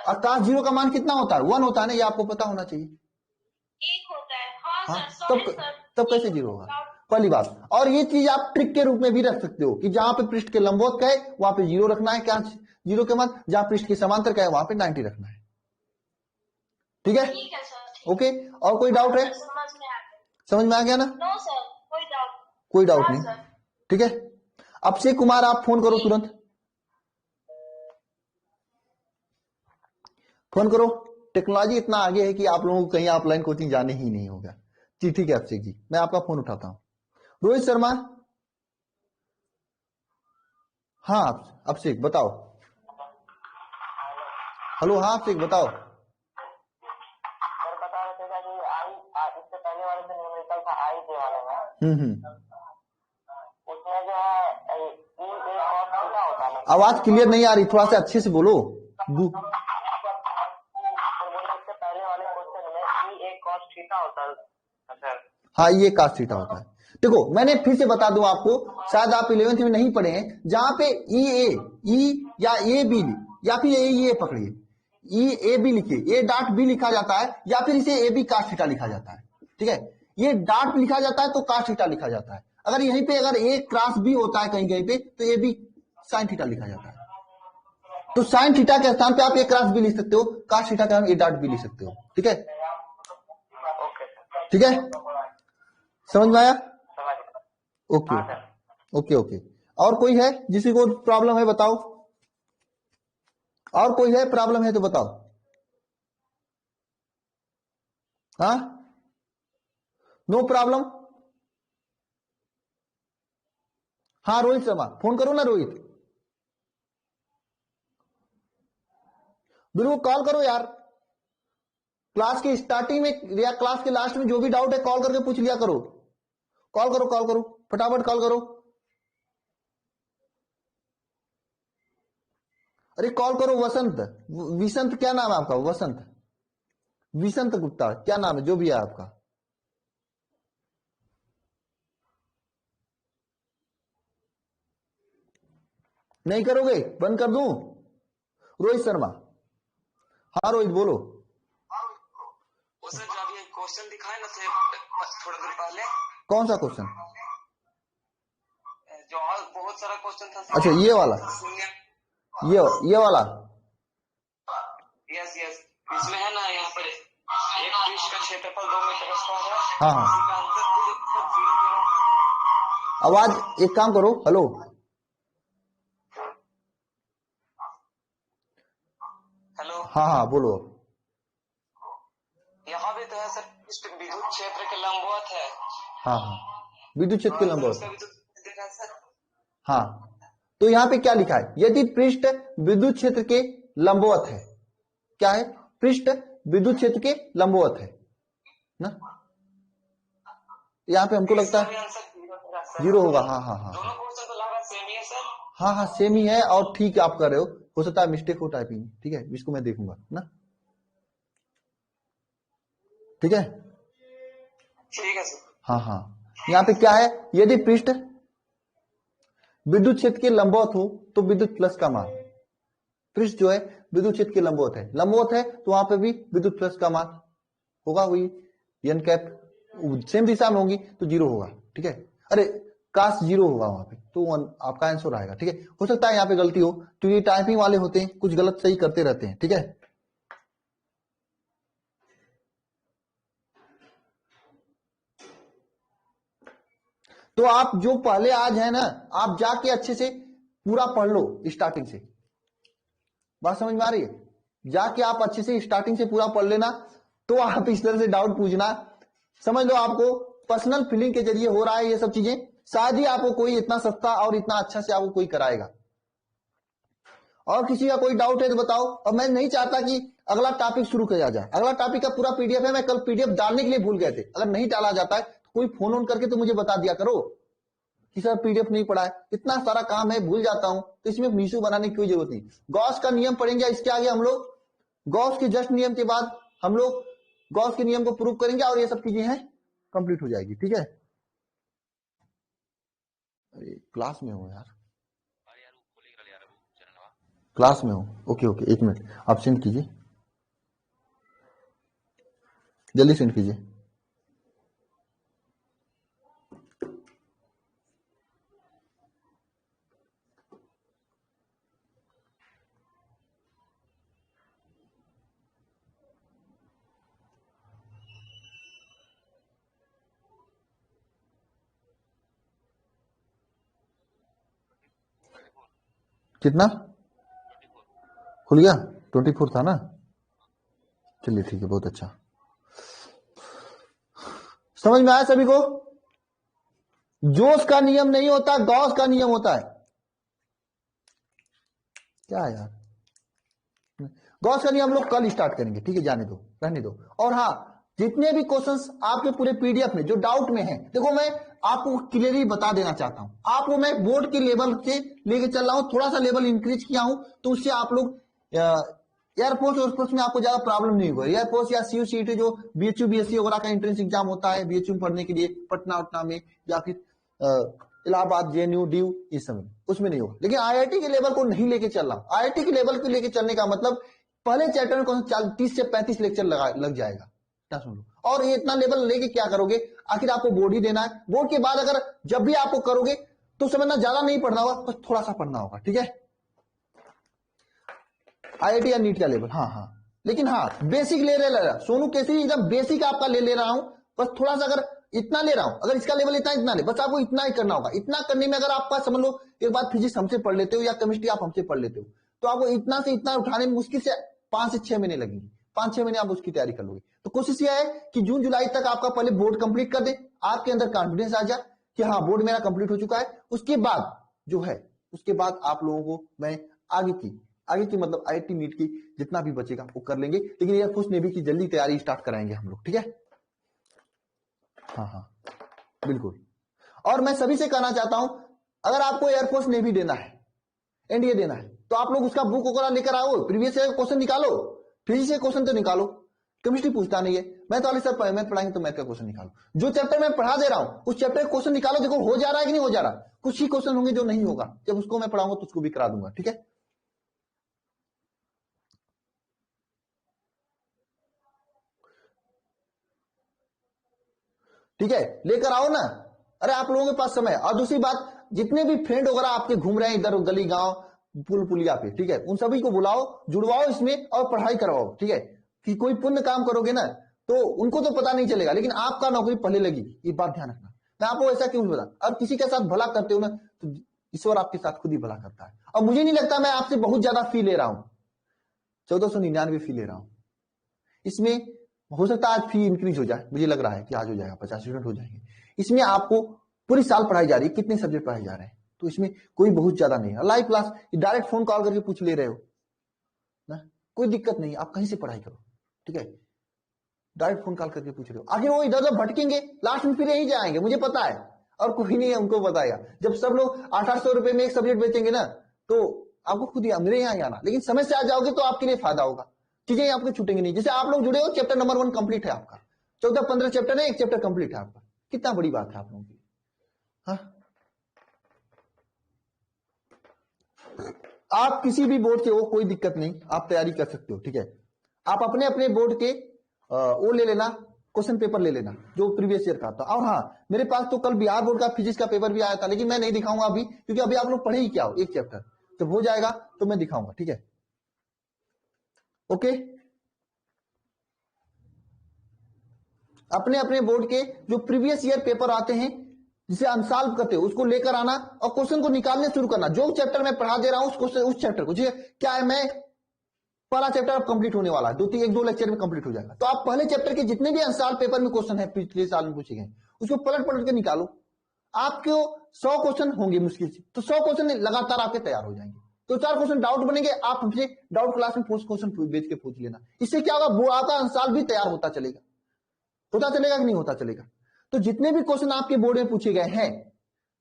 और कास 0 का मान कितना होता है, 1 होता है ना, ये आपको पता होना चाहिए। एक होता है। हाँ हाँ, सर, तब कैसे 0 होगा, पहली बात। और ये चीज आप ट्रिक के रूप में भी रख सकते हो कि जहां पे पृष्ठ के लंबवत का है वहां पे 0 रखना है, क्या 0 के मान, जहां पृष्ठ के समांतर का है वहां पे 90 रखना है। ठीक है, ओके। और कोई डाउट है, समझ में आ गया ना? नो सर, कोई डाउट नहीं, ठीक है। अक्षय कुमार आप फोन करो, तुरंत फोन करो। टेक्नोलॉजी इतना आगे है कि आप लोगों को कहीं ऑफलाइन कोचिंग जाने ही नहीं होगा। जी ठीक है अभिषेक जी, मैं आपका फोन उठाता हूं। रोहित शर्मा, हाँ अभिषेक बताओ। हेलो, हाँ अभिषेक बताओ। सर बता रहे थे कि इससे पहले वाले से न्यूमेरिकल था आई के वाले में, उसमें जो है ई ए cos थीटा होता है। आवाज क्लियर नहीं आ रही, थोड़ा सा अच्छे से बोलो। इससे पहले वाले क्वेश्चन में ई ए cos थीटा होता है सर। हाँ, ये कास थीटा होता है। देखो मैंने फिर से बता दूं आपको, शायद आप 11वीं में नहीं पढ़े हैं, जहां पे ई या ए बी या फिर ए पकड़िए, ई ए बी लिखिए, ए डॉट बी लिखा जाता है या फिर इसे ए बी कास थीटा लिखा जाता है। ठीक है, ये डॉट लिखा जाता है तो कास थीटा लिखा जाता है। अगर यहीं पे अगर ए क्रॉस बी होता है कहीं कहीं पे तो ए बी साइन थीटा लिखा जाता है। तो साइन थीटा के स्थान पे आप ए क्रॉस बी लिख सकते हो, कास थीटा का ए डॉट बी लिख सकते हो। ठीक है, ठीक है, समझ में आया? Okay okay okay. और कोई है जिसी को प्रॉब्लम है बताओ, और कोई है प्रॉब्लम है तो बताओ। हाँ, नो प्रॉब्लम। हाँ रोहित शर्मा, फोन करो ना रोहित, बिल्कुल कॉल करो यार, क्लास की स्टार्टिंग में या क्लास के लास्ट में जो भी डाउट है कॉल करके पूछ लिया करो। कॉल करो, कॉल करो, फटाफट कॉल करो। अरे कॉल करो। वसंत, विसंत क्या नाम है आपका, वसंत विसंत गुप्ता क्या नाम है, जो भी है आपका। नहीं करोगे, बंद कर दूं? रोहित शर्मा, हाँ रोहित बोलो। वो सर जो अभी क्वेश्चन दिखाए ना थे थोड़ी देर पहले, कौन सा क्वेश्चन? जो और बहुत सारा क्वेश्चन था। अच्छा ये वाला, ये वाला। यस यस, इसमें है ना यहाँ पर एक पृष्ठ का क्षेत्रफल 2 मीटर स्क्वायर है। हाँ हाँ, आवाज एक काम करो, हेलो हेलो, हाँ हाँ बोलो। यहाँ भी तो है सर, विद्युत क्षेत्र के लंबवत है। हाँ हाँ, विद्युत क्षेत्र के लंबवत। उसका भी तो देखा हाँ, तो यहां पे क्या लिखा है, यदि पृष्ठ विद्युत क्षेत्र के लंबवत है, क्या है, पृष्ठ विद्युत क्षेत्र के लंबवत है ना, यहाँ पे हमको लगता है जीरो होगा। हाँ हाँ हाँ हाँ हाँ सेम ही है, और ठीक आप कर रहे हो सकता है मिस्टेक हो टाइपिंग, ठीक है, इसको मैं देखूंगा ना, ठीक है सर। हाँ हाँ, यहाँ पे क्या है, यदि पृष्ठ विद्युत क्षेत्र के लंबवत हो तो विद्युत प्लस का मान, पृष्ठ जो है विद्युत क्षेत्र के लंबवत है तो वहां पे भी विद्युत प्लस का मान होगा, वही एन कैप सेम दिशा में होंगी तो जीरो होगा, ठीक है, अरे काश जीरो होगा वहां पे तो आपका आंसर आएगा, ठीक है। हो सकता है यहाँ पे गलती हो, क्योंकि टाइपिंग वाले होते हैं कुछ गलत सही करते रहते हैं, ठीक है। तो आप जो पहले आज है ना, आप जाके अच्छे से पूरा पढ़ लो स्टार्टिंग से, बात समझ में आ रही है, जाके आप अच्छे से स्टार्टिंग से पूरा पढ़ लेना, तो आप इस तरह से डाउट पूछना, समझ लो आपको पर्सनल फीलिंग के जरिए हो रहा है ये सब चीजें, शायद ही आपको कोई इतना सस्ता और इतना अच्छा से आपको कोई कराएगा। और किसी का कोई डाउट है तो बताओ, और मैं नहीं चाहता कि अगला टॉपिक शुरू किया जाए, अगला टॉपिक का पूरा पीडीएफ है, मैं कल पीडीएफ डालने के लिए भूल गए थे, अगर नहीं डाला जाता है तो कोई फोन ऑन करके तो मुझे बता दिया करो कि सर पीडीएफ नहीं पढ़ा है, इतना सारा काम है भूल जाता हूं, तो इसमें मीशू बनाने की कोई जरूरत नहीं। गॉस का नियम पढ़ेंगे, इसके आगे हम लोग गॉस के जस्ट नियम के बाद हम लोग गॉस के नियम को प्रूव करेंगे और ये सब चीजें हैं कंप्लीट हो जाएगी, ठीक है। अरे क्लास में हो यार, क्लास में हो, ओके ओके, एक मिनट आप सेंड कीजिए, जल्दी सेंड कीजिए। कितना खुल गया, 24 था ना, चलिए ठीक है, बहुत अच्छा, समझ में आया सभी को। जोस का नियम नहीं होता, गॉस का नियम होता है, क्या है यार, गॉस का नियम हम लोग कल स्टार्ट करेंगे, ठीक है, जाने दो, रहने दो। और हाँ, जितने भी क्वेश्चंस आपके पूरे पीडीएफ में जो डाउट में है, देखो मैं आपको क्लियरली बता देना चाहता हूं, आपको मैं बोर्ड के लेवल से लेके चल रहा हूं, थोड़ा सा लेवल इंक्रीज किया हूं, तो उससे आप लोग एयरफोर्स और स्पोर्ट्स में आपको ज्यादा प्रॉब्लम नहीं होगा। एयरफोर्स या सीयू सीटी जो बीएचयू बीएससी वगैरह का एंट्रेंस एग्जाम होता है बीएचयू में पढ़ने के लिए पटना उटना में, या फिर इलाहाबाद जेएनयू ड्यू इस समय, उसमें नहीं होगा। लेकिन आईआईटी के लेवल को नहीं लेके चल रहा, आईआईटी के लेवल को लेके चलने का मतलब पहले चैप्टर में 30 से 35 लेक्चर लग जाएगा, क्या सुन लो, और ये इतना लेवल लेके क्या करोगे, आखिर आपको बोर्ड ही देना है, बोर्ड के बाद अगर जब भी आपको करोगे तो समझना ज्यादा नहीं पढ़ना होगा, बस थोड़ा सा पढ़ना होगा, ठीक है। आईआईटी या नीट का लेवल, हाँ हाँ, लेकिन हाँ बेसिक ले रहा, सोनू केसरी एकदम बेसिक आपका ले रहा हूं, बस थोड़ा सा अगर इतना ले रहा हूं, अगर इसका लेवल इतना ले, बस आपको इतना ही करना होगा। इतना करने में अगर आपका समझ लो एक बार फिजिक्स हमसे पढ़ लेते हो या केमिस्ट्री आप हमसे पढ़ लेते हो, तो आपको इतना से इतना उठाने में मुश्किल से 5 से 6 महीने लगेंगे, 5-6 महीने आप उसकी तैयारी कर लोगे। तो कोशिश यह है कि जून जुलाई तक आपका पहले बोर्ड कंप्लीट कर दे, आपके अंदर कॉन्फिडेंस आ जाए कि हाँ बोर्ड मेरा कंप्लीट हो चुका है, उसके बाद जो है उसके बाद आप लोगों को मैं आगे की मतलब आईआईटी नीट की जितना भी बचेगा वो कर लेंगे, लेकिन एयरफोर्स नेवी की जल्दी तैयारी स्टार्ट कराएंगे हम लोग, ठीक है। हाँ हाँ बिल्कुल, और मैं सभी से कहना चाहता हूं, अगर आपको एयरफोर्स नेवी देना है, एनडीए देना है, तो आप लोग उसका बुक वगैरह लेकर आओ, प्रीवियस ईयर क्वेश्चन निकालो, फिजिक्स के क्वेश्चन तो निकालो, केमिस्ट्री पूछता नहीं है, मैथ वाले सर मैथ पढ़ाएंगे तो मैथ का क्वेश्चन निकालो, जो चैप्टर मैं पढ़ा दे रहा हूं उस चैप्टर का क्वेश्चन निकालो, देखो हो जा रहा है कि नहीं हो जा रहा, कुछ ही क्वेश्चन होंगे जो नहीं होगा, जब उसको मैं पढ़ाऊंगा तो उसको भी करा दूंगा, ठीक है। ठीक है, लेकर आओ ना, अरे आप लोगों के पास समय। और दूसरी बात, जितने भी फ्रेंड वगैरह आपके घूम रहे हैं इधर गली गांव पुल पुलिया पे, ठीक है, उन सभी को बुलाओ, जुड़वाओ इसमें और पढ़ाई करवाओ, ठीक है, कि कोई पुण्य काम करोगे ना तो उनको तो पता नहीं चलेगा, लेकिन आपका नौकरी पहले लगेगी, ये बात ध्यान रखना। मैं आपको ऐसा क्यों बता, अब किसी के साथ भला करते हो ना तो ईश्वर आपके साथ खुद ही भला करता है। और मुझे नहीं लगता मैं आपसे बहुत ज्यादा फी ले रहा हूं, 1499 फी ले रहा हूं, इसमें हो सकता है आज फी इंक्रीज हो जाए, मुझे लग रहा है कि आज हो जाएगा, 50 स्टूडेंट हो जाएंगे। इसमें आपको पूरी साल पढ़ाई जा रही है, कितने सब्जेक्ट पढ़ाए जा रहे हैं, तो इसमें कोई बहुत ज्यादा नहीं है। Live class direct phone call करके पूछ ले रहे हो ना, कोई दिक्कत नहीं, आप कहीं से पढ़ाई करो, ठीक है, डायरेक्ट फोन कॉल करके पूछ रहे हो। आगे वो इधर उधर भटकेंगे, लास्ट में फिर यही जाएंगे, मुझे पता है, और कोई नहीं है उनको बताएगा। जब सब लोग 800-800 रुपए में एक सब्जेक्ट बेचेंगे ना, तो आपको खुद ही मेरे यहाँ ही आना, लेकिन समय से आ जाओगे तो आपके लिए फायदा होगा, चीजें आपको छूटेंगी नहीं। जैसे आप लोग जुड़े हो, चैप्टर नंबर 1 कंप्लीट है आपका, 14-15 चैप्टर है, एक चैप्टर कंप्लीट है आपका, कितना बड़ी बात है आप लोगों की। हाँ, आप किसी भी बोर्ड से हो, कोई दिक्कत नहीं, आप तैयारी कर सकते हो, ठीक है। आप अपने अपने बोर्ड के वो ले लेना, क्वेश्चन पेपर ले लेना जो प्रीवियस ईयर का था। और हाँ, मेरे पास तो कल बिहार बोर्ड का फिजिक्स का पेपर भी आया था, लेकिन मैं नहीं दिखाऊंगा अभी, क्योंकि अभी आप लोग पढ़े ही क्या हो, एक चैप्टर जब हो जाएगा तो मैं दिखाऊंगा, ठीक है, ओके। अपने अपने बोर्ड के जो प्रीवियस ईयर पेपर आते हैं, जिसे अनसॉल्व करते हो, उसको लेकर आना और क्वेश्चन को निकालने शुरू करना। जो चैप्टर मैं पढ़ा दे रहा हूं उस चैप्टर को, क्या है, मैं पहला चैप्टर अब कंप्लीट होने वाला है, 1-2 लेक्चर में कंप्लीट हो जाएगा, तो आप पहले चैप्टर के जितने भी अनसॉल्व पेपर में क्वेश्चन है पिछले साल में पूछे गए, उसको पलट पलट के निकालो। आपको 100 क्वेश्चन होंगे मुश्किल से, तो 100 क्वेश्चन लगातार आपके तैयार हो जाएंगे। तो 4 क्वेश्चन डाउट बनेंगे, आप हमसे डाउट क्लास में क्वेश्चन बेच के पूछ लेना। इससे क्या होगा, वो आपका अनसॉल्व भी तैयार होता चलेगा कि नहीं होता चलेगा। तो जितने भी क्वेश्चन आपके बोर्ड में पूछे गए हैं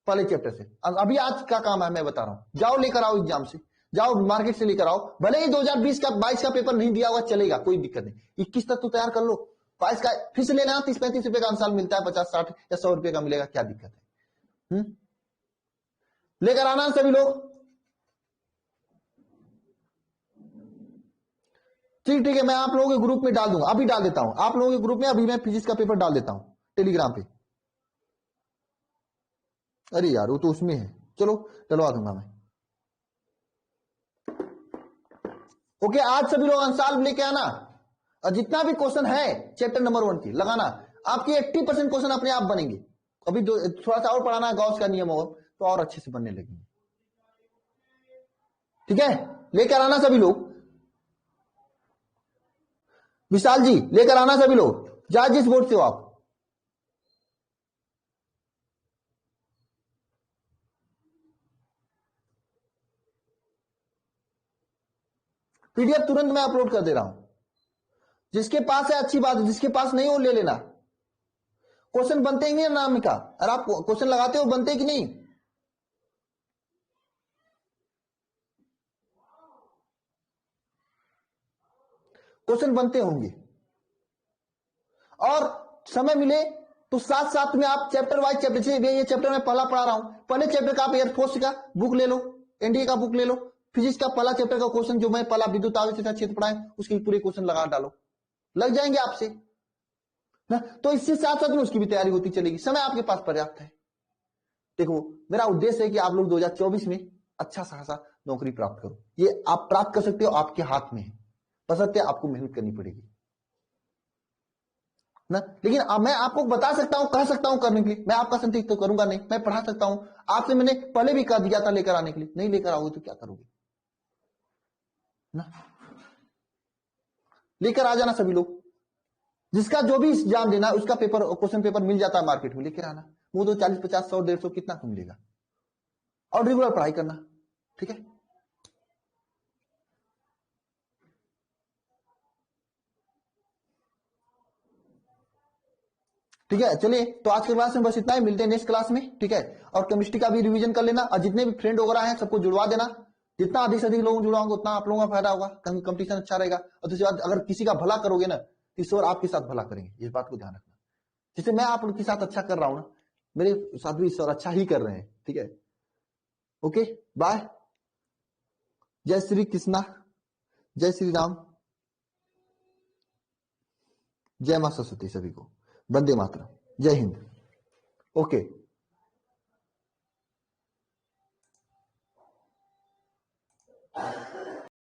पहले चैप्टर से, अभी आज का काम है, मैं बता रहा हूं, जाओ लेकर आओ एग्जाम से, जाओ मार्केट से लेकर आओ, भले ही 2020 का 22 का पेपर नहीं दिया हुआ चलेगा, कोई दिक्कत नहीं, 21 तक तो तैयार कर लो, 22 का फिर से लेना, 30-35 रुपए का आंसर मिलता है, 50-60 या 100 रुपए का मिलेगा, क्या दिक्कत है। लेकर आना सभी लोग, ठीक है, मैं आप लोगों के ग्रुप में डाल दूंगा, अभी डाल देता हूं आप लोगों के ग्रुप में, अभी मैं फिजिक्स का पेपर डाल देता हूं टेलीग्राम पे। अरे यार वो तो उसमें है, चलो डलवा दूंगा मैं, ओके। आज सभी लोग अनसॉल्व लेके आना, और जितना भी क्वेश्चन है चैप्टर नंबर 1 की लगाना, आपके 80% क्वेश्चन अपने आप बनेंगे। अभी थोड़ा सा और पढ़ाना है गॉस का नियम, और अच्छे से बनने लगेंगे, ठीक है। लेकर आना सभी लोग, विशाल जी लेकर आना सभी लोग, चाहे जिस बोर्ड से हो आप। पीडीएफ तुरंत मैं अपलोड कर दे रहा हूं, जिसके पास है अच्छी बात है, जिसके पास नहीं हो ले लेना। क्वेश्चन बनते ही नहीं नाम का, अगर आप क्वेश्चन लगाते हो बनते कि नहीं, क्वेश्चन बनते होंगे। और समय मिले तो साथ साथ में आप चैप्टर वाइज चैप्टर, ये चैप्टर मैं पहला पढ़ा रहा हूं, पहले चैप्टर का आप एयरफोर्स का बुक ले लो, एनडीए का बुक ले लो, फिजिक्स का पहला चैप्टर का क्वेश्चन जो मैं पहला विद्युत आवेश तथा क्षेत्र पढ़ाए, उसके पूरे क्वेश्चन लगा डालो, लग जाएंगे आपसे ना। तो इससे साथ साथ में उसकी भी तैयारी होती चलेगी, समय आपके पास पर्याप्त है। देखो मेरा उद्देश्य है कि आप लोग 2024 में अच्छा खासा नौकरी प्राप्त करो, ये आप प्राप्त कर सकते हो, आपके हाथ में है, बशर्ते आपको मेहनत करनी पड़ेगी ना। लेकिन मैं आपको बता सकता हूं, कह सकता हूं करने के लिए, मैं आपका संदेह तो करूंगा नहीं, मैं पढ़ा सकता हूं आपसे, मैंने पहले भी कह दिया था लेकर आने के लिए, नहीं लेकर आओगे तो क्या करोगे ना। लेकर आ जाना सभी लोग, जिसका जो भी एग्जाम देना उसका पेपर क्वेश्चन पेपर मिल जाता है मार्केट में, लेकर आना। वो तो 40-50-100-150 कितना को मिलेगा, और रेगुलर पढ़ाई करना, ठीक है। ठीक है, चलिए तो आज के क्लास में बस इतना ही, मिलते हैं नेक्स्ट क्लास में, ठीक है। और केमिस्ट्री का भी रिवीजन कर लेना, और जितने भी फ्रेंड वगैरह हैं सबको जुड़वा देना, जितना अधिक से अधिक लोगों को जुड़वाओगे उतना आप लोगों का फायदा होगा, कंपटीशन अच्छा रहेगा। और दूसरी बात, अगर किसी का भला करोगे ना, ईश्वर आपके साथ भला करेंगे, इस बात को ध्यान रखना। जैसे मैं आप लोग के साथ अच्छा कर रहा हूं ना, मेरे साथ भी ईश्वर अच्छा ही कर रहे हैं, ठीक है। ओके, बाय, जय श्री कृष्णा, जय श्री राम, जय मां सरस्वती, सभी को वंदे मातरम, जय हिंद, ओके।